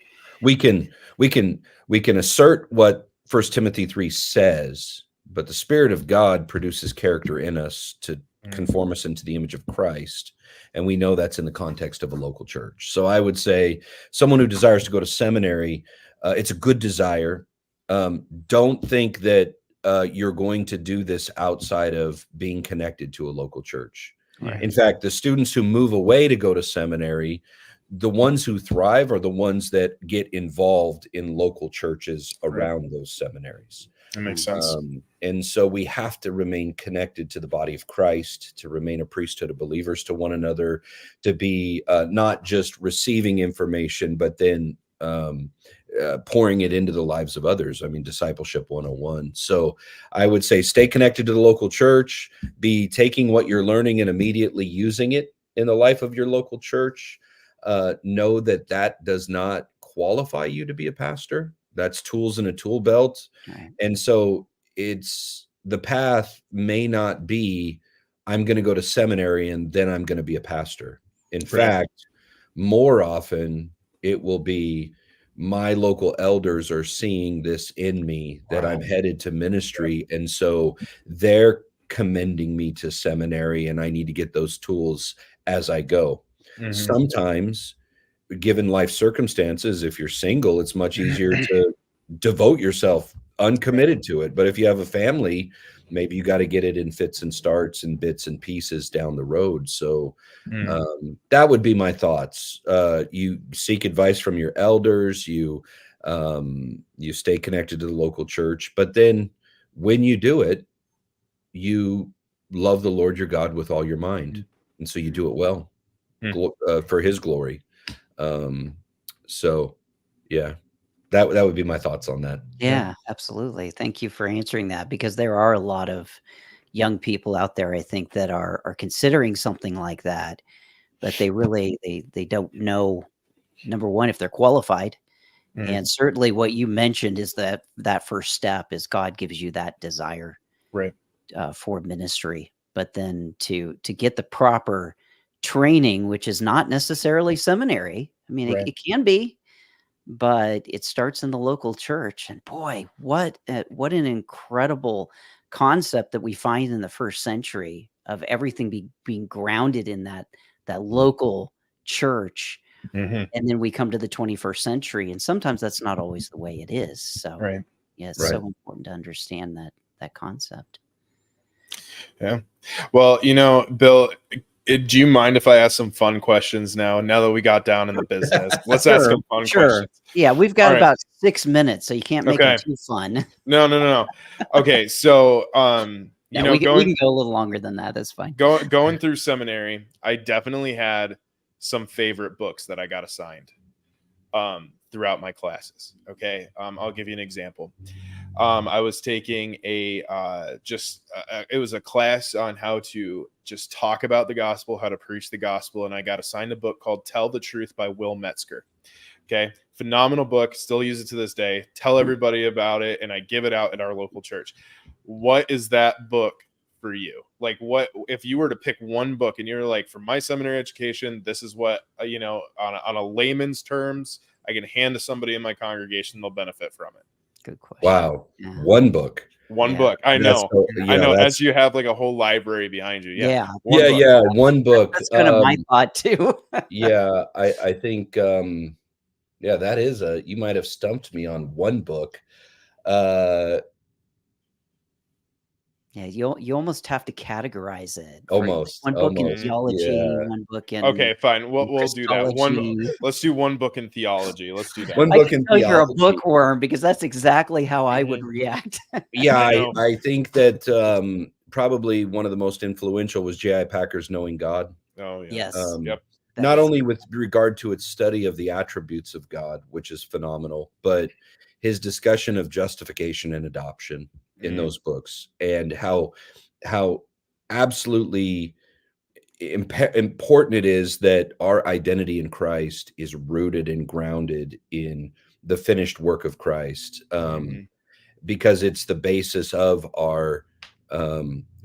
We can we can assert what First Timothy 3 says, but the Spirit of God produces character in us to Mhm. conform us into the image of Christ. And we know that's in the context of a local church. So I would say someone who desires to go to seminary, it's a good desire. Don't think that you're going to do this outside of being connected to a local church. Right. In fact, the students who move away to go to seminary, the ones who thrive are the ones that get involved in local churches Right. around those seminaries. That makes sense. And so we have to remain connected to the body of Christ, to remain a priesthood of believers to one another, to be not just receiving information, but then pouring it into the lives of others. I mean, discipleship 101. So I would say stay connected to the local church, be taking what you're learning and immediately using it in the life of your local church. Know that that does not qualify you to be a pastor. That's tools in a tool belt. Right. And so it's the path may not be, I'm going to go to seminary and then I'm going to be a pastor. In Right. fact, more often it will be my local elders are seeing this in me that Wow. I'm headed to ministry. And so they're commending me to seminary and I need to get those tools as I go. Mhm. Sometimes, given life circumstances, if you're single, it's much easier to devote yourself uncommitted to it. But if you have a family, maybe you got to get it in fits and starts and bits and pieces down the road. So Mhm. that would be my thoughts. You seek advice from your elders, you stay connected to the local church, but then when you do it, you love the Lord your God with all your mind. And so you do it well for his glory. So yeah, that would be my thoughts on that. Yeah, absolutely. Thank you for answering that, because there are a lot of young people out there, I think, that are considering something like that, but they really they don't know, number one, if they're qualified. And certainly what you mentioned is that first step is God gives you that desire, Right. for ministry, but then to get the proper training, which is not necessarily seminary. I mean, Right. it can be, but it starts in the local church. And boy, what an incredible concept that we find in the first century of everything being grounded in that local church. Mhm. And then we come to the 21st century, and sometimes that's not always the way it is. So Right. yeah, it's Right. so important to understand that concept. Yeah. Well, Bill, do you mind if I ask some fun questions now that we got down in the business? Let's ask some fun questions. Yeah, we've got All right. about 6 minutes, so you can't make it too fun. No. Okay, so No, we can go a little longer than that. That's fine. Going through seminary, I definitely had some favorite books that I got assigned throughout my classes. Okay, I'll give you an example. I was taking it was a class on how to just talk about the gospel, how to preach the gospel, and I got assigned a book called Tell the Truth by Will Metzger. Okay, phenomenal book, still use it to this day, tell everybody about it, and I give it out at our local church. What is that book for you? Like, what if you were to pick one book and you're like, for my seminary education, this is what on a layman's terms I can hand to somebody in my congregation, they'll benefit from it. Good question. Wow. Yeah. One book. One book. I know. I know. As you have like a whole library behind you. Yeah. Yeah. One book. That's kind of my thought too. Yeah. I think, that is you might have stumped me on one book. Yeah, you almost have to categorize it. Almost. One book in theology, one book in Okay, fine. We'll do that. Let's do one book in theology. Let's do that. One book in theology. You're a bookworm, because that's exactly how I would react. Yeah, I think that probably one of the most influential was J.I. Packer's Knowing God. Oh, yeah. Yes. Yep. Not only with regard to its study of the attributes of God, which is phenomenal, but his discussion of justification and adoption in those books, and how absolutely important it is that our identity in Christ is rooted and grounded in the finished work of Christ, because it's the basis of our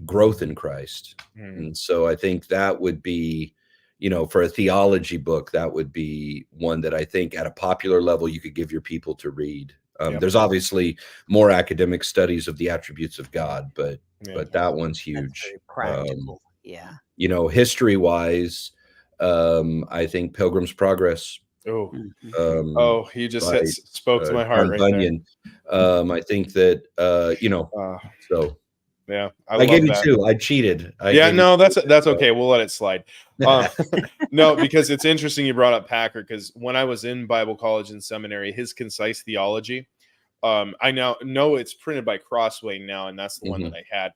growth in Christ. And so I think that would be, for a theology book, that would be one that I think at a popular level you could give your people to read. There's obviously more academic studies of the attributes of God, but that one's huge. Very practical. Yeah. History wise, I think Pilgrim's Progress. You just spoke to my heart right Bunyan. there. I think that so yeah, I gave you two. I cheated. That's okay. We'll let it slide. No, because it's interesting you brought up Packer, because when I was in Bible college and seminary, his Concise Theology, I now know it's printed by Crossway now, and that's the one that I had,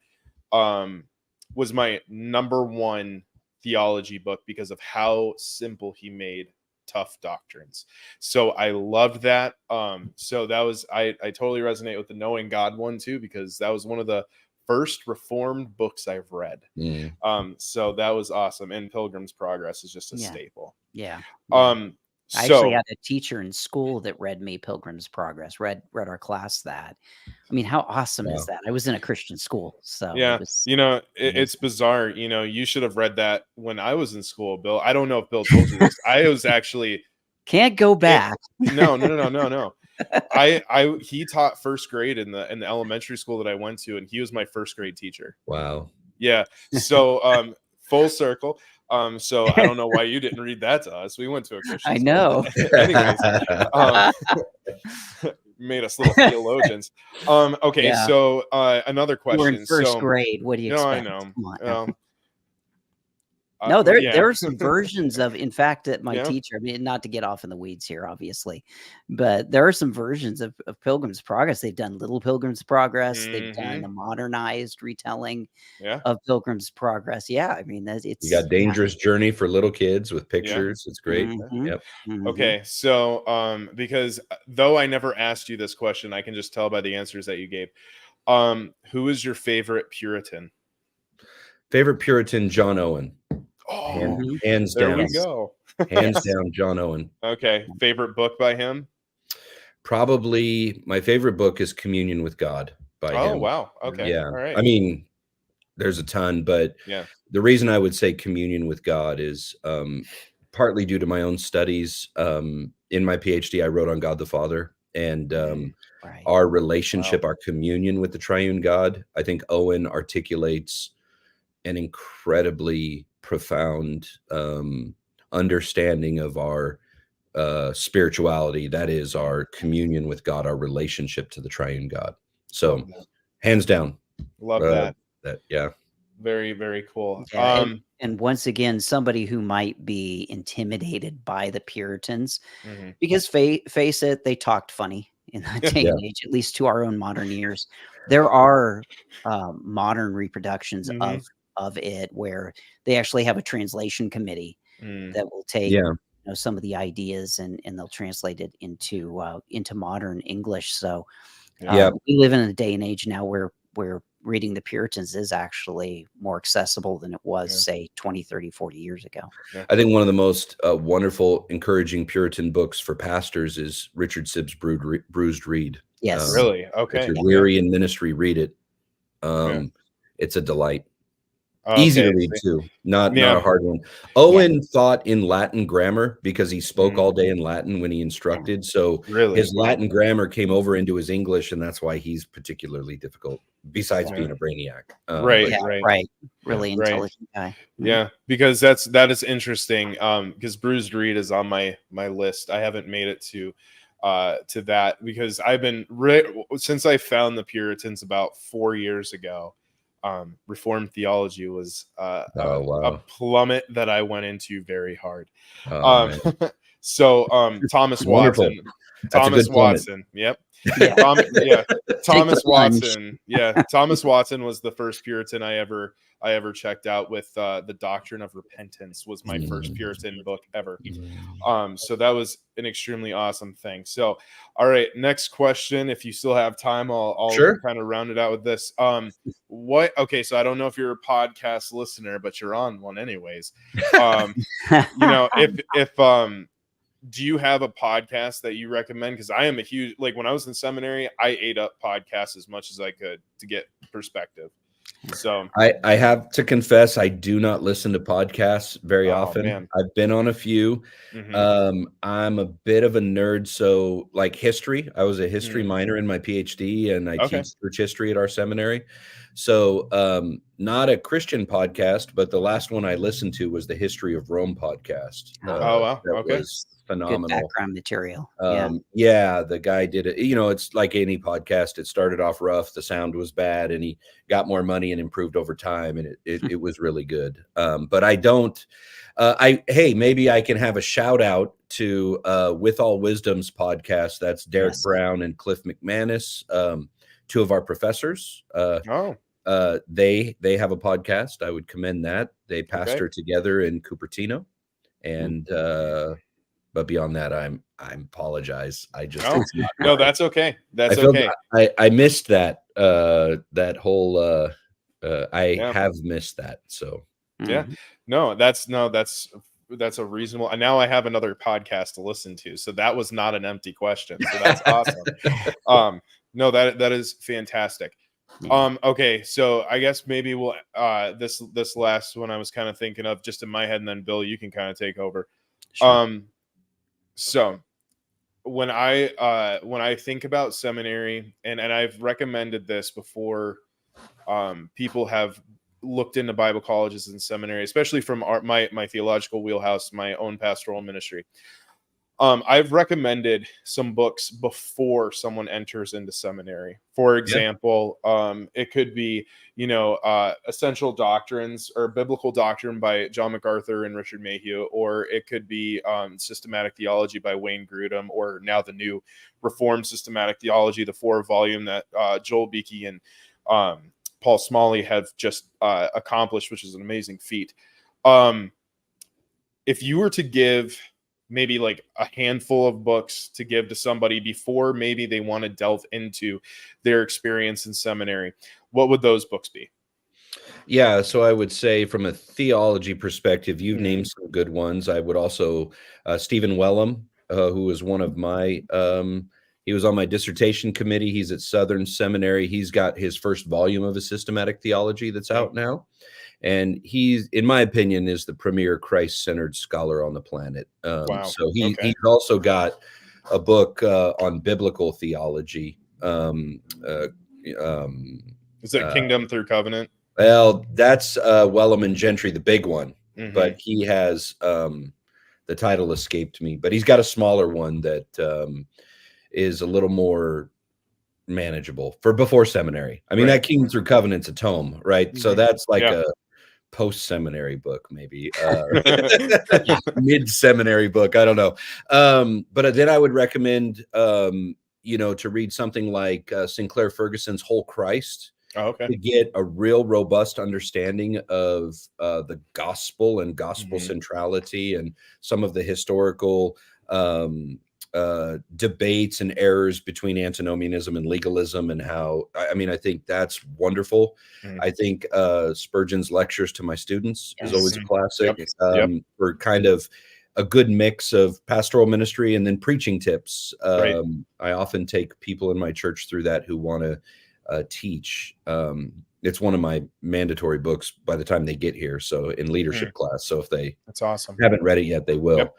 was my number one theology book because of how simple he made tough doctrines. So I loved that. So that was I totally resonate with the Knowing God one too, because that was one of the first Reformed books I've read. So that was awesome. And Pilgrim's Progress is just a staple. Yeah. I actually had a teacher in school that read me Pilgrim's Progress, read our class that. I mean, how awesome is that? I was in a Christian school. So it's bizarre. You should have read that when I was in school, Bill. I don't know if Bill told you this. I was actually can't go back. No. He taught first grade in the elementary school that I went to, and he was my first grade teacher. Wow. Yeah. So full circle. So I don't know why you didn't read that to us. We went to a Christian I know. Anyways, made us little theologians. Okay, so another question. We're in first grade. What do you expect? I know. No, there yeah. there are some versions of, in fact, that my Yeah. teacher, I mean, not to get off in the weeds here, obviously, but there are some versions of Pilgrim's Progress. They've done Little Pilgrim's Progress. They've done Hmm. a modernized retelling Yeah. of Pilgrim's Progress. Yeah, I mean, that You it's got Dangerous Journey for little kids with Yeah. pictures. It's great. Mhm, Yep. mhm. Okay, so because though I never asked you this question, I can just tell by the answers that you gave. Who is your favorite Puritan? Favorite Puritan, John Owen. Oh, Mhm. Hands there we down. Yes. go. Hands Yes. down, John Owen. Okay, favorite book by him? Probably my favorite book is Communion with God by Oh, him. wow. Okay. Yeah. All right. I mean, there's a ton, but Yeah. the reason I would say Communion with God is partly due to my own studies. In my PhD, I wrote on God the Father and Right. our Wow. relationship, our communion with the triune God. I think Owen articulates an incredibly profound understanding of our spirituality. That is our communion with God, our relationship to the triune God. Love So, that. hands down, Love uh, that. that yeah. Very, very cool. Yeah, and once again, somebody who might be intimidated by the Puritans, Mhm. because face it, they talked funny in that day Yeah. and age, at least to our own modern ears. There are modern reproductions Mhm. of it where they actually have a translation committee Mm. that will take, Yeah. some of the ideas and they'll translate it into modern English. So Yeah. Yeah. we live in a day and age now where reading the Puritans is actually more accessible than it was, Yeah. say, 20, 30, 40 years ago. Yeah. I think one of the most wonderful, encouraging Puritan books for pastors is Richard Sibb's Bruised Reed. Yes. Really? If Okay. you're Yeah. weary in ministry, read it. Yeah. It's a delight. Easy Okay. to read too, not Yeah. a hard one. Yeah. Owen thought in Latin grammar because he spoke Mhm. all day in Latin when he instructed, so Really? his Wow. Latin grammar came over into his English, and that's why he's particularly difficult, besides Yeah. being a brainiac. Right. But Yeah, Right. right. yeah. Really Right. intelligent guy. Mhm. Yeah, because that is interesting. Because Bruised Reed is on my list. I haven't made it to that because I've been since I found the Puritans about 4 years ago. Reformed theology was Oh, a wow. plummet that I went into very hard. Oh, Um, man. so Thomas Wonderful. Watson. That's a good plummet. Yep. Yeah. Yeah. Take the Thomas plunge. Watson. Yeah. Thomas Watson was the first Puritan I ever checked out with the Doctrine of Repentance was my first Puritan book ever. So that was an extremely awesome thing. So, all right, next question. If you still have time, I'll Sure. kind of round it out with this. Okay, so I don't know if you're a podcast listener, but you're on one anyways. If do you have a podcast that you recommend? Because I am a huge, like when I was in seminary, I ate up podcasts as much as I could to get perspective. So, I have to confess, I do not listen to podcasts very oh often. man. I've been on a few. Mhm. I'm a bit of a nerd, so like history. I was a history Mm. minor in my PhD, and I Okay. teach church history at our seminary. So, not a Christian podcast, but the last one I listened to was the History of Rome podcast. Oh wow. That Okay. was Good phenomenal. background material. Yeah. Yeah, the guy did it. It's like any podcast. It started off rough. The sound was bad, and he got more money and improved over time, and it was really good. But I don't. Hey, maybe I can have a shout out to With All Wisdom's podcast. That's Derek Yes. Brown and Cliff McManus, two of our professors. Oh, They have a podcast. I would commend that. They pastor together in Cupertino, and but beyond that, I apologize. I just no, it's not no, mine. that's okay. That's I feel okay. I missed that that whole I Yeah. have missed that. So Yeah. Mhm. No, that's a reasonable. And now I have another podcast to listen to. So that was not an empty question. So that's awesome. No, that is fantastic. Yeah. Okay, so I guess maybe we'll this last one I was kind of thinking of just in my head, and then Bill, you can kind of take over. Sure. So when I think about seminary, and I've recommended this before, people have looked into Bible colleges and seminary, especially from my theological wheelhouse, my own pastoral ministry. I've recommended some books before someone enters into seminary. For example, it could be, Essential Doctrines or Biblical Doctrine by John MacArthur and Richard Mayhew, or it could be Systematic Theology by Wayne Grudem, or now the new Reformed Systematic Theology, the 4-volume that Joel Beakey and Paul Smalley have just accomplished, which is an amazing feat. If you were to give maybe like a handful of books to give to somebody before maybe they want to delve into their experience in seminary, what would those books be? Yeah, so I would say from a theology perspective, you've named some good ones. I would also, Stephen Wellum, who was one of my, he was on my dissertation committee. He's at Southern Seminary. He's got his first volume of a systematic theology that's out now. And he's, in my opinion, is the premier Christ-centered scholar on the planet. Wow. So he's also got a book on biblical theology. Is it Kingdom Through Covenant? Well, that's Wellum and Gentry, the big one. But he has, the title escaped me, but he's got a smaller one that is a little more manageable for before seminary. I mean, that Kingdom Through Covenant's a tome, right? So that's like a post-seminary book, maybe mid-seminary book. I don't know. But then I would recommend, to read something like Sinclair Ferguson's Whole Christ. To get a real robust understanding of the gospel and gospel centrality and some of the historical debates and errors between antinomianism and legalism, and how, I think that's wonderful. I think Spurgeon's Lectures to My Students is always a classic for kind of a good mix of pastoral ministry and then preaching tips. I often take people in my church through that who want to teach. It's one of my mandatory books by the time they get here. So in leadership class. So if they haven't read it yet, they will.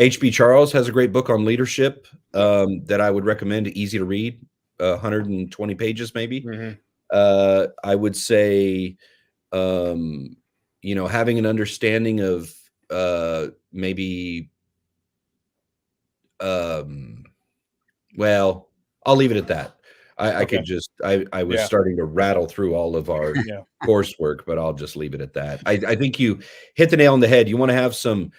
H.B. Charles has a great book on leadership that I would recommend. Easy to read, 120 pages maybe. I would say, having an understanding of maybe, well, I'll leave it at that. I could just, I was starting to rattle through all of our coursework, but I'll just leave it at that. I think you hit the nail on the head. You want to have some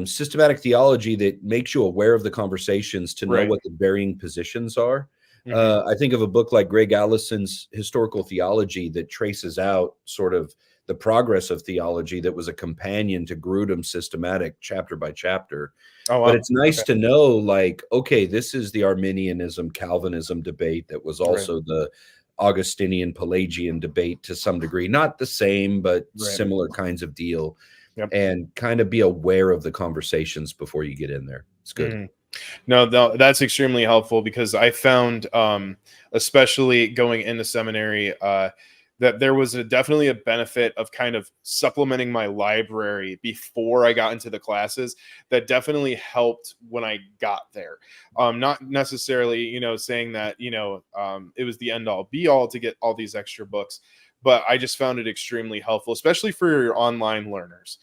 systematic theology that makes you aware of the conversations to know what the varying positions are. I think of a book like Greg Allison's Historical Theology that traces out sort of the progress of theology that was a companion to Grudem's systematic chapter by chapter. But it's nice to know, like, okay, this is the Arminianism, Calvinism debate that was also the Augustinian, Pelagian debate to some degree. Not the same, but similar kinds of deal. And kind of be aware of the conversations before you get in there. It's good. No, that's extremely helpful, because I found, especially going into seminary, that there was definitely a benefit of kind of supplementing my library before I got into the classes. That definitely helped when I got there. Not necessarily, saying that, it was the end all be all to get all these extra books, but I just found it extremely helpful, especially for your online learners,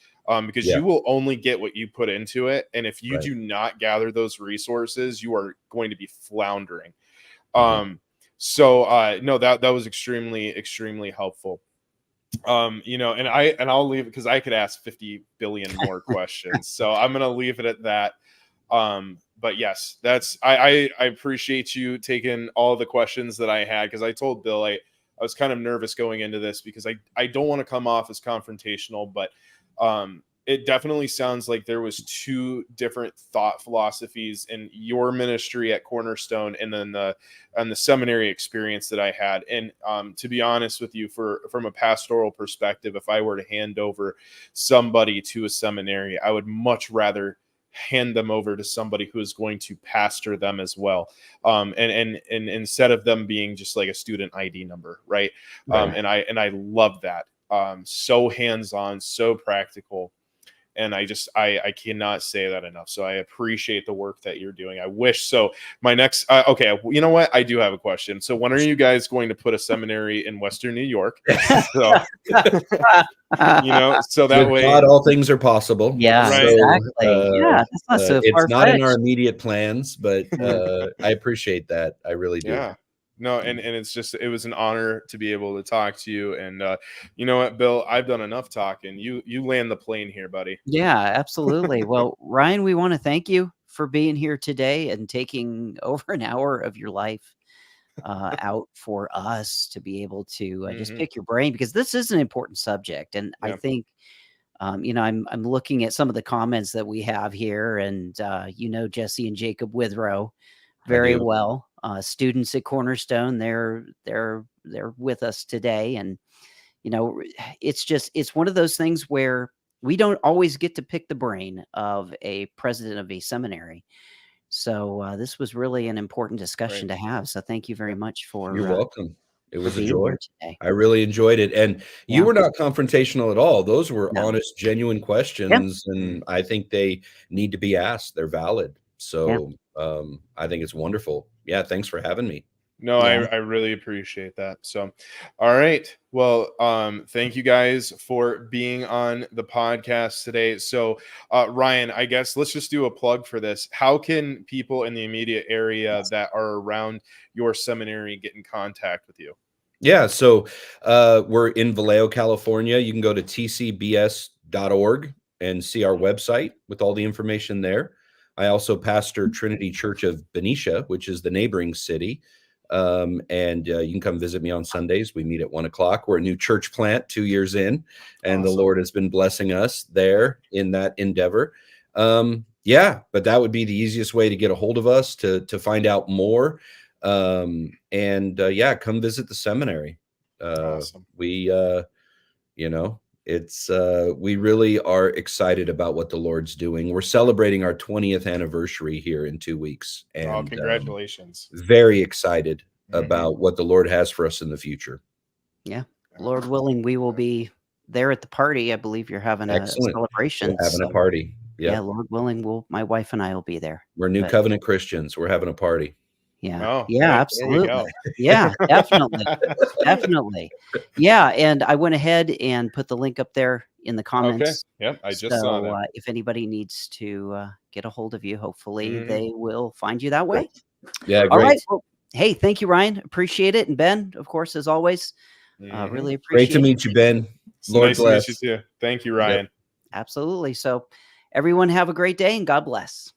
because you will only get what you put into it. And if you do not gather those resources, you are going to be floundering. So no, that was extremely, extremely helpful. And I'll leave it, because I could ask 50 billion more questions. So I'm going to leave it at that. But yes, I appreciate you taking all the questions that I had, because I told Bill I was kind of nervous going into this, because I don't want to come off as confrontational, but it definitely sounds like there was two different thought philosophies in your ministry at Cornerstone, and then the seminary experience that I had. And to be honest with you, from a pastoral perspective, if I were to hand over somebody to a seminary, I would much rather hand them over to somebody who is going to pastor them as well. And instead of them being just like a student ID number. Right. And I love that. So hands-on, so practical. And I cannot say that enough. So I appreciate the work that you're doing. I wish so. My next, okay, you know what? I do have a question. So when are you guys going to put a seminary in Western New York? So, so that With way, God, all things are possible. Yeah, Right. exactly. Yeah, that's not so It's not in our far-fetched. immediate plans, but I appreciate that. I really do. yeah. No, and it was an honor to be able to talk to you. And you know what, Bill, I've done enough talking. You land the plane here, buddy. Yeah, absolutely. Well, Ryan, we want to thank you for being here today and taking over an hour of your life out for us to be able to just pick your brain, because this is an important subject. And I think, I'm looking at some of the comments that we have here, and Jesse and Jacob Withrow very well. Students at Cornerstone, they're with us today, and it's one of those things where we don't always get to pick the brain of a president of a seminary. So this was really an important discussion to have. So thank you very much for You're welcome. It was a being joy. here today. I really enjoyed it. And you Yeah. were not confrontational at all. Those were No. honest, genuine questions. And I think they need to be asked. They're valid. So I think it's wonderful. Yeah. Thanks for having me. No, Yeah. I really appreciate that. So, all right. Well, thank you guys for being on the podcast today. So, Ryan, I guess let's just do a plug for this. How can people in the immediate area that are around your seminary get in contact with you? Yeah. So we're in Vallejo, California. You can go to tcbs.org and see our website with all the information there. I also pastor Trinity Church of Benicia, which is the neighboring city. And you can come visit me on Sundays. We meet at 1:00. We're a new church plant 2 years in, and the Lord has been blessing us there in that endeavor. Yeah, but that would be the easiest way to get a hold of us to find out more. Yeah, come visit the seminary. Awesome. We, we really are excited about what the Lord's doing. We're celebrating our 20th anniversary here in 2 weeks. And congratulations. Very excited about what the Lord has for us in the future. Yeah. Lord willing, we will be there at the party. I believe you're having a celebration. We're having a party. Yeah, Lord willing, my wife and I will be there. We're New Covenant Christians. We're having a party. Yeah. Oh, yeah, absolutely. Yeah, definitely. Definitely. Yeah. And I went ahead and put the link up there in the comments. Okay. Yep. I just saw that. If anybody needs to get a hold of you, hopefully they will find you that way. Yeah. Great. All right. Well, hey, thank you, Ryan. Appreciate it. And Ben, of course, as always, really appreciate it. Great to meet you, Ben. Lord bless. Nice to meet you too. Thank you, Ryan. Yep. Absolutely. So everyone have a great day and God bless.